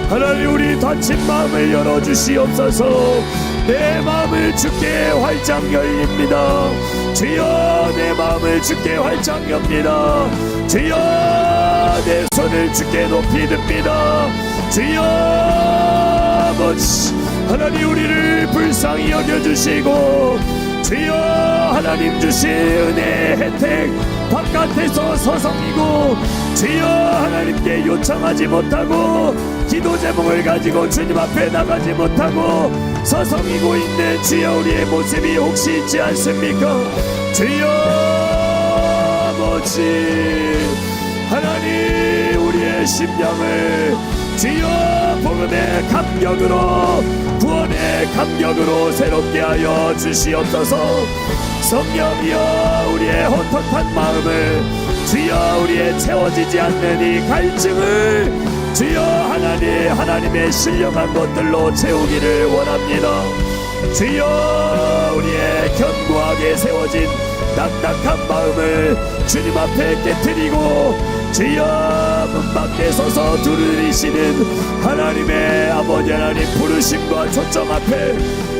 하나님, 우리 닫힌 마음을 열어주시옵소서. 내 마음을 주께 활짝 열립니다. 주여, 내 마음을 주께 활짝 엽니다. 주여, 내 손을 주께 높이 듭니다. 주여 아버지, 하나님, 우리를 불쌍히 여겨주시고 주여, 하나님 주신 은혜의 혜택 바깥에서 서성이고 주여, 하나님께 요청하지 못하고 기도 제목을 가지고 주님 앞에 나가지 못하고 서성이고 있는 주여, 우리의 모습이 혹시 있지 않습니까? 주여 아버지, 하나님, 심령을 주여 복음의 감격으로 구원의 감격으로 새롭게 하여 주시옵소서. 성령이여 우리의 헛헛한 마음을 주여 우리의 채워지지 않는 이 갈증을 주여 하나님의 신령한 것들로 채우기를 원합니다. 주여 우리의 견고하게 세워진 딱딱한 마음을 주님 앞에 깨트리고 주여 문 밖에 서서 두드리시는 하나님의 아버지 하나님 부르심과 초청 앞에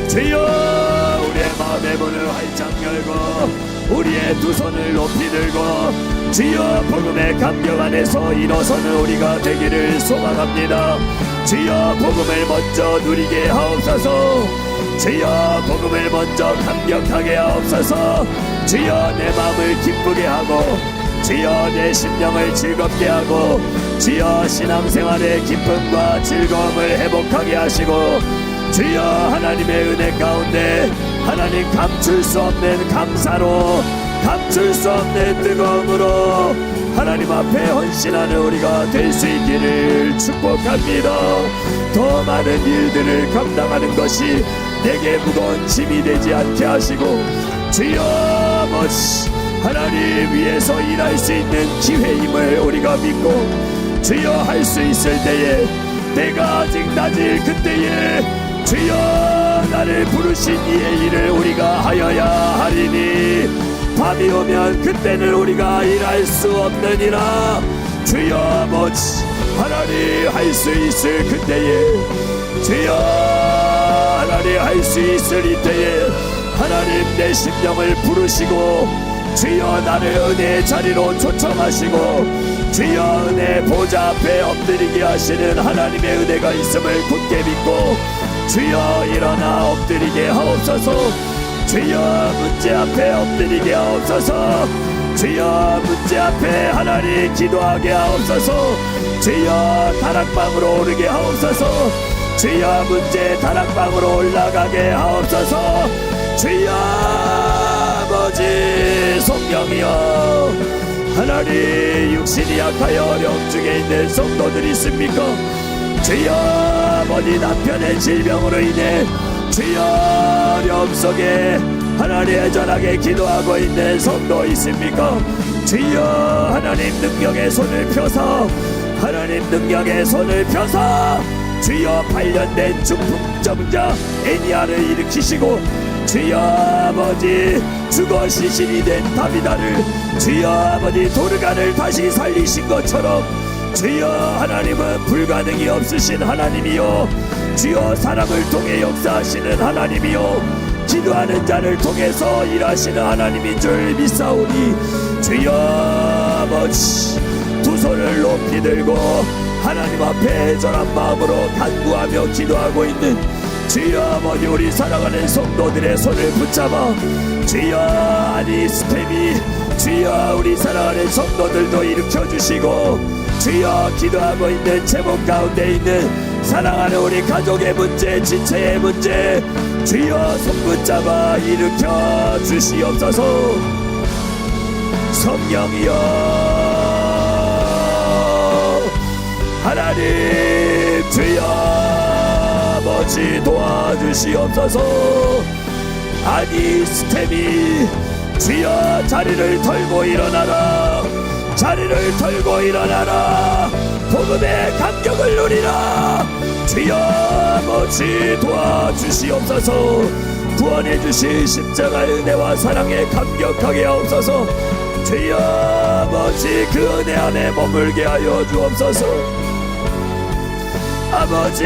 주여 우리의 마음의 문을 활짝 열고 우리의 두 손을 높이 들고 주여 복음의 감격 안에서 일어서는 우리가 되기를 소망합니다. 주여 복음을 먼저 누리게 하옵소서. 주여 복음을 먼저 감격하게 하옵소서. 주여 내 마음을 기쁘게 하고 주여 내 심령을 즐겁게 하고 주여 신앙생활의 기쁨과 즐거움을 회복하게 하시고 주여 하나님의 은혜 가운데 하나님 감출 수 없는 감사로 감출 수 없는 뜨거움으로 하나님 앞에 헌신하는 우리가 될 수 있기를 축복합니다. 더 많은 일들을 감당하는 것이 내게 무거운 짐이 되지 않게 하시고 주여 아버지 하나님 위해서 일할 수 있는 기회임을 우리가 믿고 주여 할 수 있을 때에 내가 아직 낮을 그때에 주여 나를 부르신 이의 일을 우리가 하여야 하리니 밤이 오면 그때는 우리가 일할 수 없느니라. 주여 아버지 하나님 할 수 있을 그때에 주여 하나님 할 수 있을 이때에 하나님 내 심령을 부르시고 주여 나를 은혜의 자리로 초청하시고 주여 은혜 보좌 앞에 엎드리게 하시는 하나님의 은혜가 있음을 굳게 믿고 주여 일어나 엎드리게 하옵소서. 주여 문제 앞에 엎드리게 하옵소서. 주여 문제 앞에 하나님 기도하게 하옵소서. 주여 다락방으로 오르게 하옵소서. 주여 문제 다락방으로 올라가게 하옵소서. 주여 아버지 성령이여 하나님 육신이 약하여 어려움 중에 있는 성도들이 있습니까? 주여 아버지 남편의 질병으로 인해 주여 어려움 속에 하나님 애절하게 기도하고 있는 성도 있습니까? 주여 하나님 능력의 손을 펴서 하나님 능력의 손을 펴서 주여 발련된 중풍정자 애니아를 일으키시고 주여 아버지 죽어 시신이 된 다비다를 주여 아버지 도르간을 다시 살리신 것처럼 주여 하나님은 불가능이 없으신 하나님이요 주여 사람을 통해 역사하시는 하나님이요 기도하는 자를 통해서 일하시는 하나님인 줄 믿사오니 주여 아버지 두 손을 높이 들고 하나님 앞에 애절한 마음으로 간구하며 기도하고 있는 주여 아버지 우리 사랑하는 성도들의 손을 붙잡아 주여 아니스템이 주여 우리 사랑하는 성도들도 일으켜주시고 주여 기도하고 있는 제목 가운데 있는 사랑하는 우리 가족의 문제 지체의 문제 주여 손붙잡아 일으켜 주시옵소서. 성령이여 하나님 주여 아버지 도와주시옵소서. 아니스템이 주여 자리를 털고 일어나라. 자리를 털고 일어나라. 복음의 감격을 누리라. 주여 아버지 도와주시옵소서. 구원해 주신 십자가의 은혜와 사랑에 감격하게 하옵소서. 주여 아버지 그 은혜 안에 머물게 하여 주옵소서. 아버지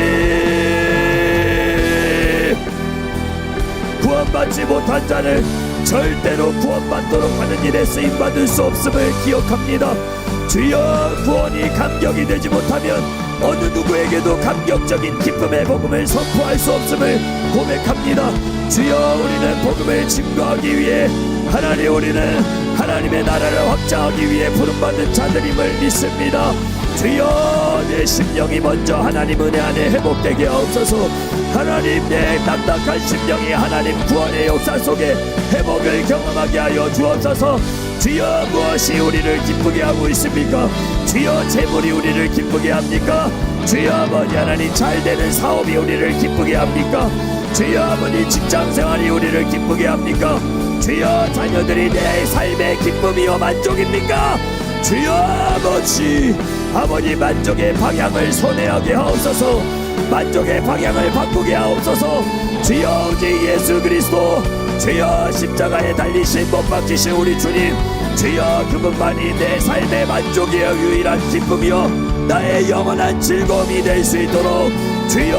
구원받지 못한 자는 절대로 구원받도록 하는 일에 쓰임받을 수 없음을 기억합니다. 주여 구원이 감격이 되지 못하면 어느 누구에게도 감격적인 기쁨의 복음을 선포할 수 없음을 고백합니다. 주여 우리는 복음을 증거하기 위해 우리는 하나님의 나라를 확장하기 위해 부름받은 자들임을 믿습니다. 주여 내 심령이 먼저 하나님 은혜 안에 회복되게 하옵소서. 하나님 내 딱딱한 심령이 하나님 구원의 역사 속에 회복을 경험하게 하여 주옵소서. 주여 무엇이 우리를 기쁘게 하고 있습니까? 주여 재물이 우리를 기쁘게 합니까? 주여 아버지 하나님 잘되는 사업이 우리를 기쁘게 합니까? 주여 아버지 직장생활이 우리를 기쁘게 합니까? 주여 자녀들이 내 삶의 기쁨이요 만족입니까? 주여 아버지 만족의 방향을 손해하게 하옵소서. 만족의 방향을 바꾸게 하옵소서. 주여 오직 예수 그리스도, 주여 십자가에 달리신 못 박히신 우리 주님, 주여 그분만이 내 삶의 만족이여 유일한 기쁨이여 나의 영원한 즐거움이 될 수 있도록 주여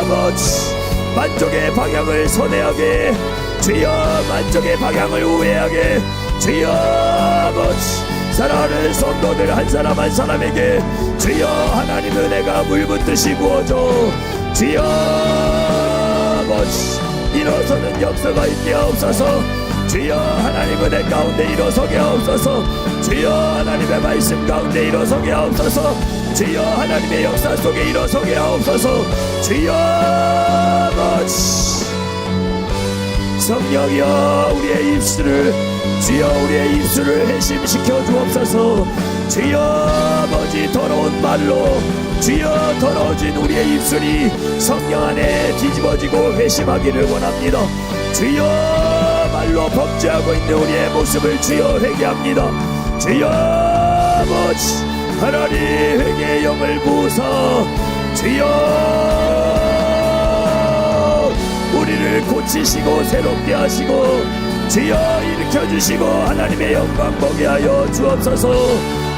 아버지 만족의 방향을 손해하게, 주여 만족의 방향을 우회하게, 주여 아버지 사랑하는 성도들 한 사람 한 사람에게 주여 하나님 은혜가 물붓듯이 부어져 주여 아버지 일어서는 역사가 있게 하옵소서. 주여 하나님 은혜 가운데 일어서게 하옵소서. 주여 하나님의 말씀 가운데 일어서게 하옵소서. 주여 하나님의 역사 속에 일어서게 하옵소서. 주여 아버지 성령이여 우리의 입술을, 주여 우리의 입술을 회심시켜 주옵소서. 주여 아버지 더러운 말로, 주여 더러워진 우리의 입술이 성령 안에 뒤집어지고 회심하기를 원합니다. 주여 말로 범죄하고 있는 우리의 모습을 주여 회개합니다. 주여 아버지 하나님 회개의 영을 부으사 주여 우리를 고치시고 새롭게 하시고 주여 일으켜주시고 하나님의 영광 보게 하여 주옵소서.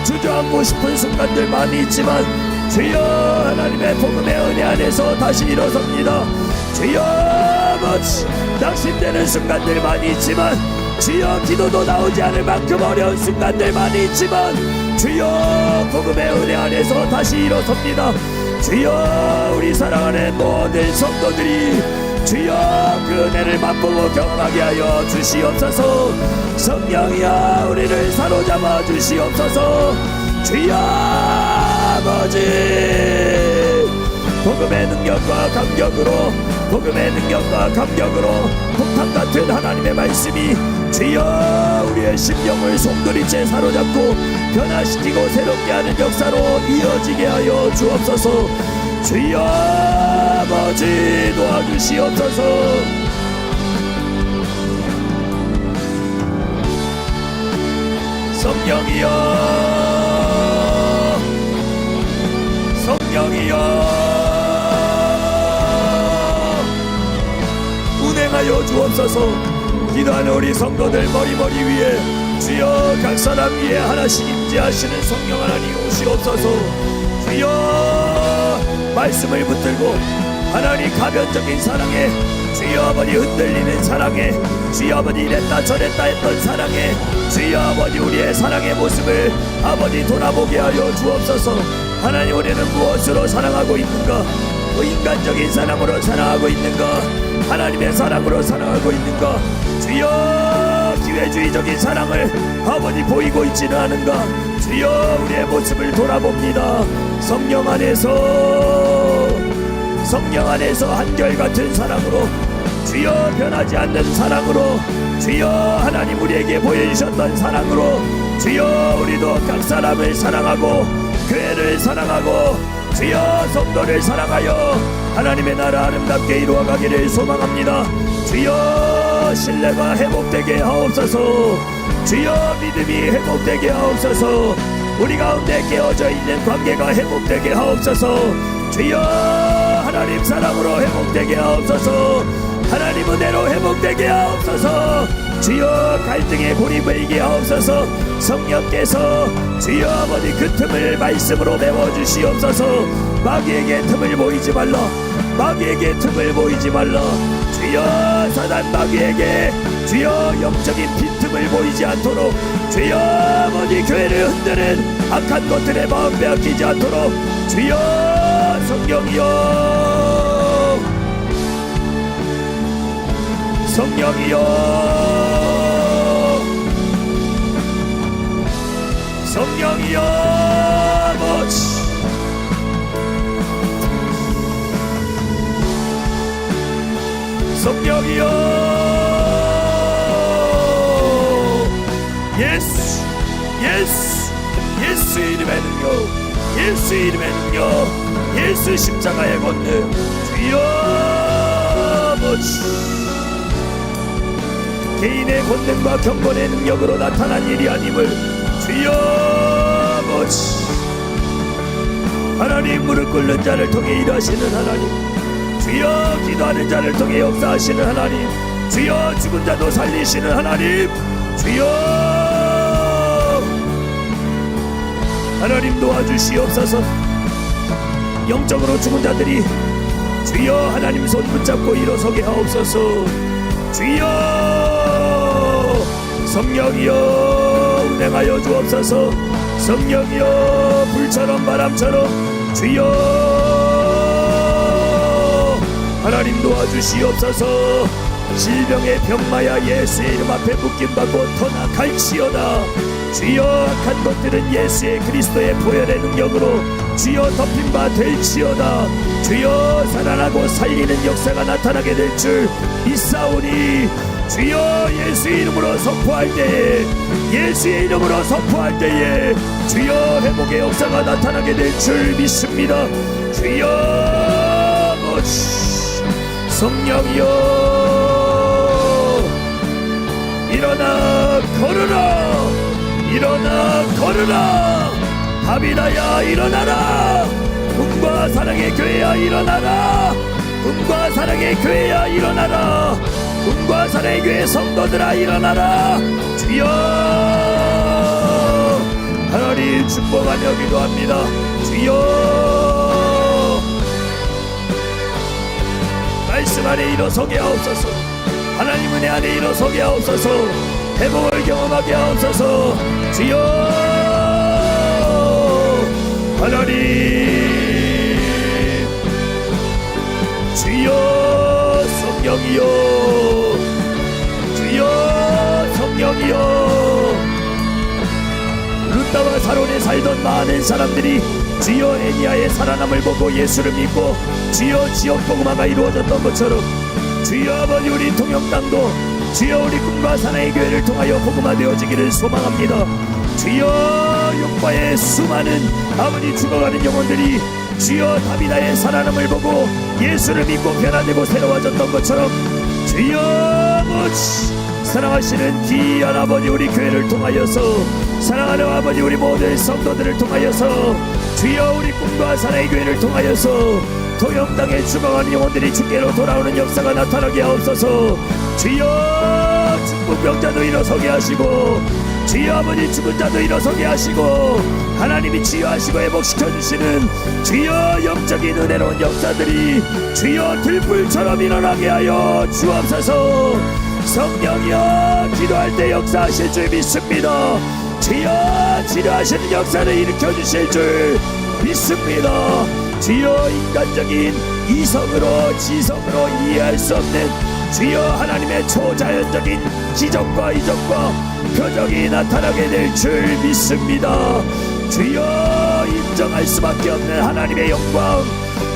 주저앉고 싶은 순간들 많이 있지만 주여 하나님의 복음의 은혜 안에서 다시 일어섭니다. 주여 아버지 낙심되는 순간들 많이 있지만 주여 기도도 나오지 않을 만큼 어려운 순간들 많이 있지만 주여 복음의 은혜 안에서 다시 일어섭니다. 주여 우리 사랑하는 모든 성도들이 주여 그 은혜를 맛보고 경험하게 하여 주시옵소서. 성령이여 우리를 사로잡아 주시옵소서. 주여 아버지 복음의 능력과 감격으로, 복음의 능력과 감격으로 폭탄같은 하나님의 말씀이 주여 우리의 심령을 송두리째 사로잡고 변화시키고 새롭게 하는 역사로 이어지게 하여 주옵소서. 주여 아버지 도와주시옵소서. 성령이여 성령이여 운행하여 주옵소서. 기도하는 우리 성도들 머리 위에 주여 각 사람 위에 하나씩 임재하시는 성령 하나님 오시옵소서. 주여 말씀을 붙들고 하나님 가변적인 사랑에, 주여 아버지 흔들리는 사랑에, 주여 아버지 이랬다 저랬다 했던 사랑에, 주여 아버지 우리의 사랑의 모습을 아버지 돌아보게 하여 주옵소서. 하나님 우리는 무엇으로 사랑하고 있는가? 인간적인 사랑으로 사랑하고 있는가? 하나님의 사랑으로 사랑하고 있는가? 주여 기회주의적인 사랑을 아버지 보이고 있지는 않은가? 주여 우리의 모습을 돌아봅니다. 성령 안에서 한결같은 사랑으로, 주여 변하지 않는 사랑으로, 주여 하나님 우리에게 보여주셨던 사랑으로 주여 우리도 각 사람을 사랑하고 교회를 사랑하고 주여 성도를 사랑하여 하나님의 나라 아름답게 이루어가기를 소망합니다. 주여 신뢰가 회복되게 하옵소서. 주여 믿음이 회복되게 하옵소서. 우리 가운데 깨어져 있는 관계가 회복되게 하옵소서. 주여 하나님 사랑으로 회복되게 하옵소서. 하나님 은혜로 회복되게 하옵소서. 주여 갈등의 골이 보이게 하옵소서. 성령께서 주여 아버지 그 틈을 말씀으로 메워주시옵소서. 마귀에게 틈을 보이지 말라. 마귀에게 틈을 보이지 말라. 주여 사단 마귀에게 주여 영적인 빈틈을 보이지 않도록, 주여 아버지 교회를 흔드는 악한 것들의 마음 빼앗기지 않도록 주여 성령이여 성령이여 성령이여 성령이여 예수 예수 예수 이름의 능력 예수 이름의 능력 예수 십자가의 권능 주여 아버지 개인의 권능과 경건의 능력으로 나타난 일이 아님을 주여 아버지 하나님 무릎 꿇는 자를 통해 일하시는 하나님 주여 기도하는 자를 통해 역사하시는 하나님 주여 죽은 자도 살리시는 하나님 주여 하나님 도와주시옵소서 영적으로 죽은 자들이 주여 하나님 손 붙잡고 일어서게 하옵소서 주여 성령이여 운행하여 주옵소서 성령이여 불처럼 바람처럼 주여 하나님 도와주시옵소서 질병의 병마야 예수의 이름 앞에 묶임받고 터나갈지어다 주여 악한 것들은 예수의 그리스도의 보혈의 능력으로 주여 덮임바 될지어다 주여 살아나고 살리는 역사가 나타나게 될 줄 믿사오니 주여 예수의 이름으로 선포할 때에 예수의 이름으로 선포할 때에 주여 회복의 역사가 나타나게 될 줄 믿습니다 주여 아버지 성령이여 일어나 걸으라 일어나 걸으라 다비다야 일어나라 꿈과 사랑의 교회야 일어나라 꿈과 사랑의 교회야 일어나라 꿈과 사랑의 교회 성도들아 일어나라 주여 하나님 축복하며 기도합니다 주여 말씀 안에 일어서게 하옵소서 하나님 은혜 안에 일어서게 하옵소서 회복을 경험하게 하옵소서 주여 하나님 주여 성령이여 주여 성령이여 룬다와 사론에 살던 많은 사람들이 주여 애니야의 살아남을 보고 예수를 믿고 주여 지역 복음화가 이루어졌던 것처럼 주여 아버지 우리 통영땅도 주여 우리 꿈과 사나이 교회를 통하여 복음화되어지기를 소망합니다 주여 육바의 수많은 아버지 죽어가는 영혼들이 주여 다비다의 살아남을 보고 예수를 믿고 변화되고 새로워졌던 것처럼 주여 아버지 사랑하시는 귀한 아버지 우리 교회를 통하여서 사랑하는 아버지 우리 모든 성도들을 통하여서 주여 우리 꿈과 사나이 교회를 통하여서 도영땅에 죽어가는 영혼들이 주께로 돌아오는 역사가 나타나게 하옵소서 주여 중풍병자도 일어서게 하시고 주여 아버지 죽은 자도 일어서게 하시고 하나님이 치유하시고 회복시켜주시는 주여 영적인 은혜로운 역사들이 주여 들불처럼 일어나게 하여 주옵소서 성령이여 기도할 때 역사하실 줄 믿습니다 주여 치료하시는 역사를 일으켜주실 줄 믿습니다 주여 인간적인 이성으로 지성으로 이해할 수 없는 주여 하나님의 초자연적인 기적과 이적과 표적이 나타나게 될 줄 믿습니다 주여 인정할 수밖에 없는 하나님의 영광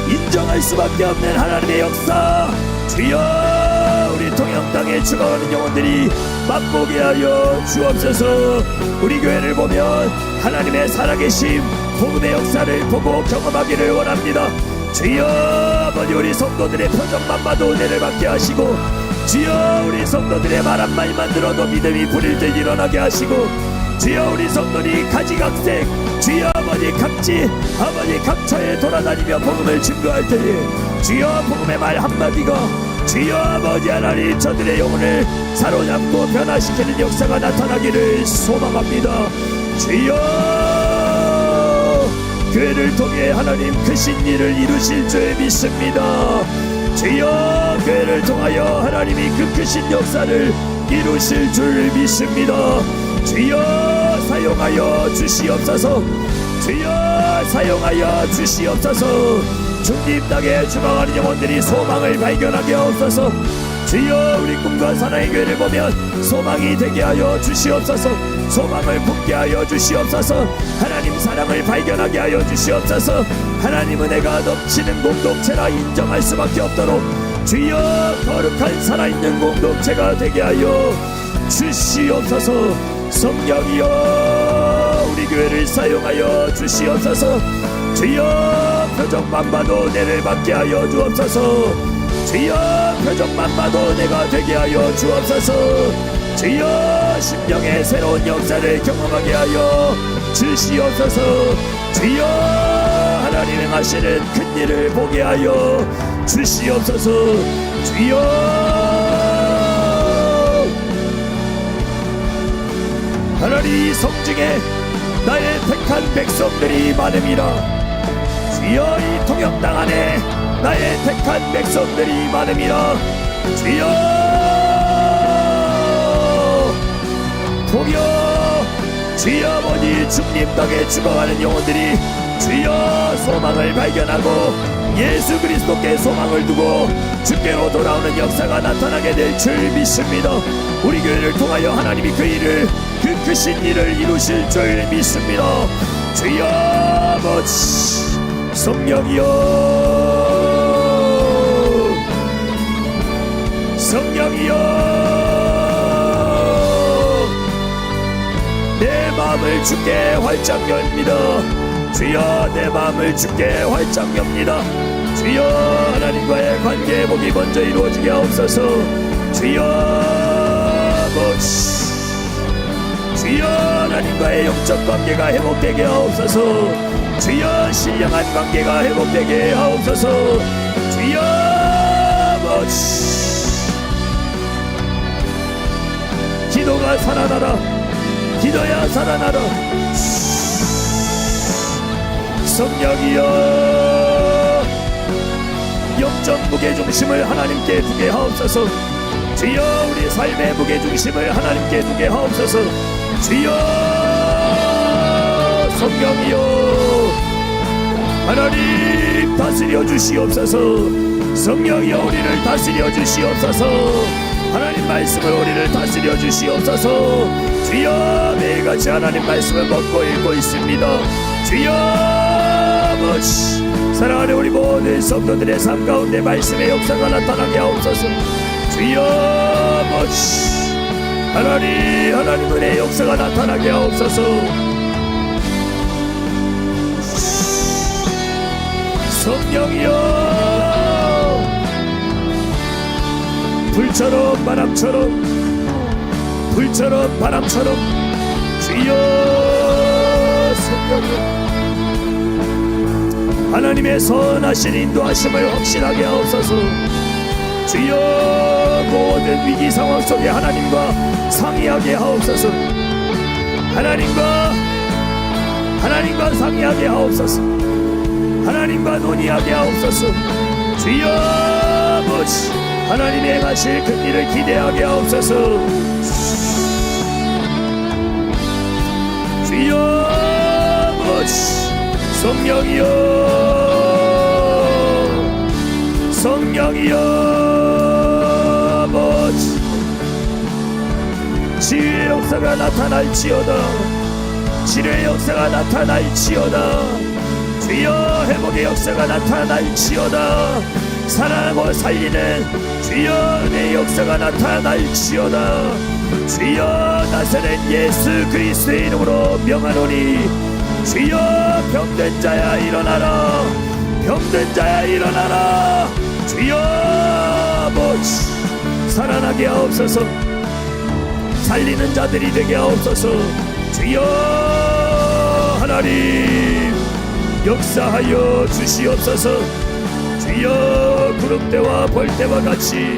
인정할 수밖에 없는 하나님의 역사 주여 우리 통영땅에 죽어가는 영혼들이 맛보게 하여 주옵소서 우리 교회를 보면 하나님의 살아계심 복음의 역사를 보고 경험하기를 원합니다 주여 아버지 우리 성도들의 표정만 봐도 은혜를 받게 하시고 주여 우리 성도들의 말 한마디만 들어도 믿음이 불일 듯 일어나게 하시고 주여 우리 성도들이 가지각색 주여 아버지 각지 아버지 각처에 돌아다니며 복음을 증거할 때에 주여 복음의 말 한마디가 주여 아버지 하나님 저들의 영혼을 사로잡고 변화시키는 역사가 나타나기를 소망합니다 주여 교회를 통해 하나님 크신 일을 이루실 줄 믿습니다 주여 교회를 통하여 하나님이 그 크신 역사를 이루실 줄 믿습니다 주여 사용하여 주시옵소서 주여 사용하여 주시옵소서 주님 땅에 죽어가는 영혼들이 소망을 발견하게 하옵소서 주여 우리 꿈과 사나이 교회를 보면 소망이 되게 하여 주시옵소서 소망을 품게 하여 주시옵소서 하나님 사랑을 발견하게 하여 주시옵소서 하나님 은혜가 넘치는 공동체라 인정할 수밖에 없도록 주여 거룩한 살아있는 공동체가 되게 하여 주시옵소서. 성령이여 우리 교회를 사용하여 주시옵소서. 주여 표적만 봐도 내를 받게 하여 주옵소서. 주여 표적만 봐도 내가 되게 하여 주옵소서. 주여 심령의 새로운 역사를 경험하게 하여 주시옵소서. 주여 하나님 행하시는 큰 일을 보게 하여 주시옵소서. 주여 하나님 성중에 나의 택한 백성들이 많음이라. 주여 이 통역 땅 안에 나의 택한 백성들이 많음이라. 주여 통역 주여 아버지 주님 덕에 죽어가는 영혼들이 주여 소망을 발견하고 예수 그리스도께 소망을 두고 주께로 돌아오는 역사가 나타나게 될 줄 믿습니다. 우리 교회를 통하여 하나님이 그 일을 그 크신 일을 이루실 줄 믿습니다. 주여 아버지 성령이여 성령이여 내 마음을 주께 활짝 엽니다. 주여 내 마음을 주께 활짝 엽니다. 주여 하나님과의 관계 회복이 먼저 이루어지게 하옵소서. 주여 아버지 주여 하나님과의 영적 관계가 회복되게 하옵소서. 주여 신령한 관계가 회복되게 하옵소서. 주여 아버지 기도가 살아나라. 기도야 살아나라. 성령이여 영적 무게중심을 하나님께 두게 하옵소서. 주여 우리 삶의 무게중심을 하나님께 두게 하옵소서. 주여 성령이여 하나님 다스려 주시옵소서. 성령이여 우리를 다스려 주시옵소서. 하나님 말씀을 우리를 다스려 주시옵소서. 주여 매일같이 하나님 말씀을 먹고 읽고 있습니다. 주여 아버지 사랑하는 우리 모든 성도들의 삶 가운데 말씀의 역사가 나타나게 하옵소서. 주여 아버지 하나님 은혜의 역사가 나타나게 하옵소서. 성령이여 불처럼 바람처럼 불처럼 바람처럼 주여 성령이여 하나님의 선하신 인도하심을 확신하게 하옵소서. 주여 모든 위기 상황 속에 하나님과 상의하게 하옵소서. 하나님과 상의하게 하옵소서. 하나님과 논의하게 하옵소서. 주여 아버지 하나님의 행하실 큰 일을 기대하게 하옵소서. 주여 아버지 성령이여 아버지 치유의 역사가 나타날지어다. 치료의 역사가 나타날지어다. 주여 회복의 역사가 나타날지어다. 살아나고 살리는 주여 은혜의 역사가 나타날지어다. 주여 나사렛 예수 그리스도의 이름으로 명하노니 주여 병든 자야 일어나라. 병든 자야 일어나라. 주여 아버지 살아나게 하옵소서. 살리는 자들이 되게 하옵소서. 주여 하나님 역사하여 주시옵소서. 주여 구름대와 벌대와 같이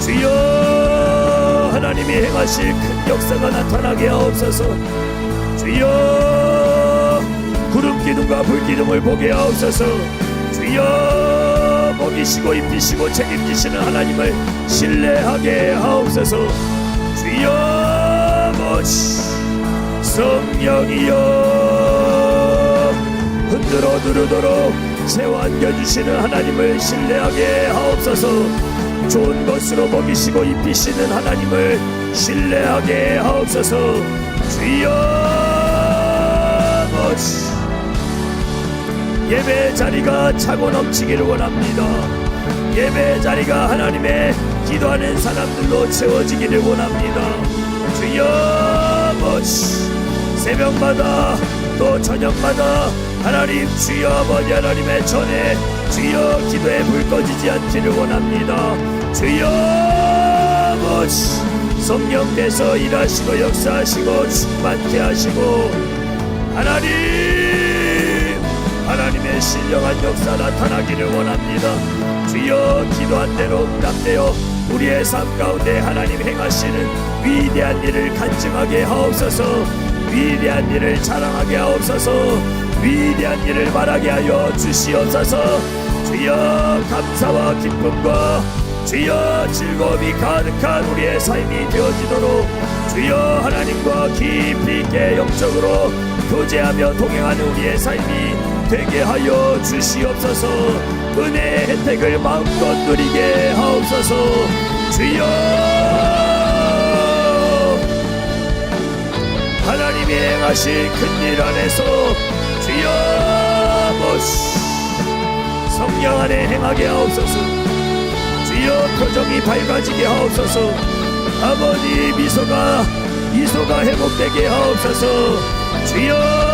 주여 하나님이 행하실 큰 역사가 나타나게 하옵소서. 주여 구름기둥과 불기둥을 보게 하옵소서. 주여 먹이시고 입히시고 책임지시는 하나님을 신뢰하게 하옵소서. 주여 아버지 성령이여 흔들어 두르도록 세워안겨주시는 하나님을 신뢰하게 하옵소서. 좋은 것으로 먹이시고 입히시는 하나님을 신뢰하게 하옵소서. 주여 아버지 예배 자리가 차고 넘치기를 원합니다. 예배 자리가 하나님의 기도하는 사람들로 채워지기를 원합니다. 주여 아버지, 새벽마다 또 저녁마다 하나님 주여 아버지 하나님의 전에 주여 기도에 불 꺼지지 않기를 원합니다. 주여 아버지, 성령께서 일하시고 역사하시고 충만케 하시고 하나님의 신령한 역사 나타나기를 원합니다. 주여 기도한 대로 응답되어 우리의 삶 가운데 하나님 행하시는 위대한 일을 간증하게 하옵소서. 위대한 일을 자랑하게 하옵소서. 위대한 일을 말하게 하여 주시옵소서. 주여 감사와 기쁨과 주여 즐거움이 가득한 우리의 삶이 되어지도록 주여 하나님과 깊이 있게 영적으로 교제하며 동행하는 우리의 삶이 되게 하여 주시옵소서. 은혜의 혜택을 마음껏 누리게 하옵소서. 주여 하나님이 행하신 큰일 안에서 주여 아버지 성령 안에 행하게 하옵소서. 주여 표정이 밝아지게 하옵소서. 아버지 미소가 회복되게 하옵소서. 주여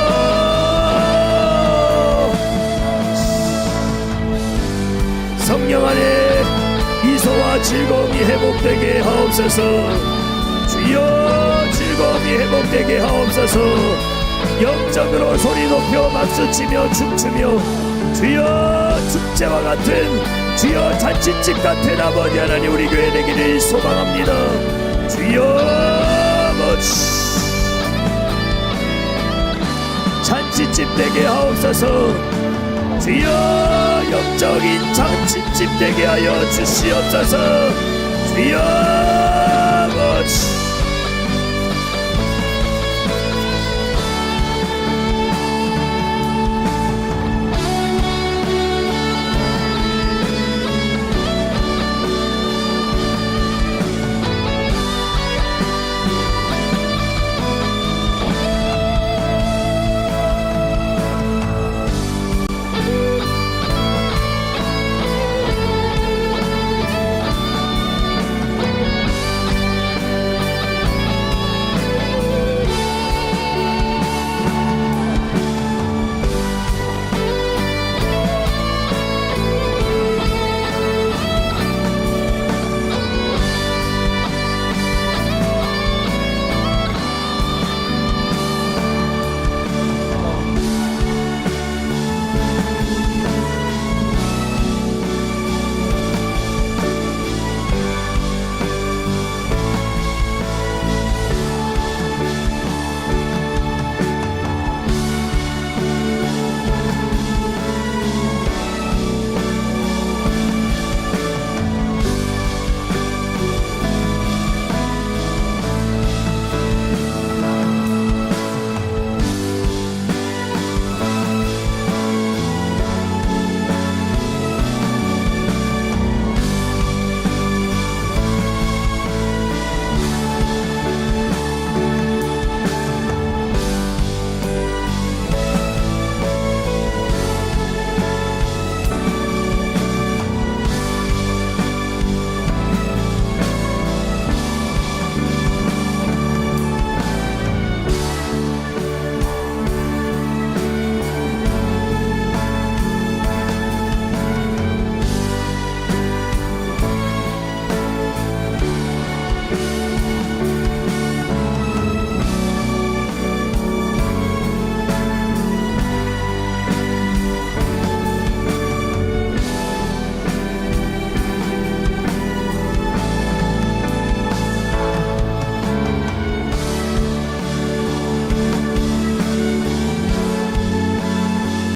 성령 안에 미소와 즐거움이 회복되게 하옵소서. 주여 즐거움이 회복되게 하옵소서. 영적으로 소리 높여 박수치며 춤추며 주여 축제와 같은 주여 잔치집 같은 아버지 하나님 우리 교회 되기를 소망합니다. 주여 아버지 잔치집 되게 하옵소서. 주여 영적인 잔치집 되게 하여 주시옵소서. 주여 아버지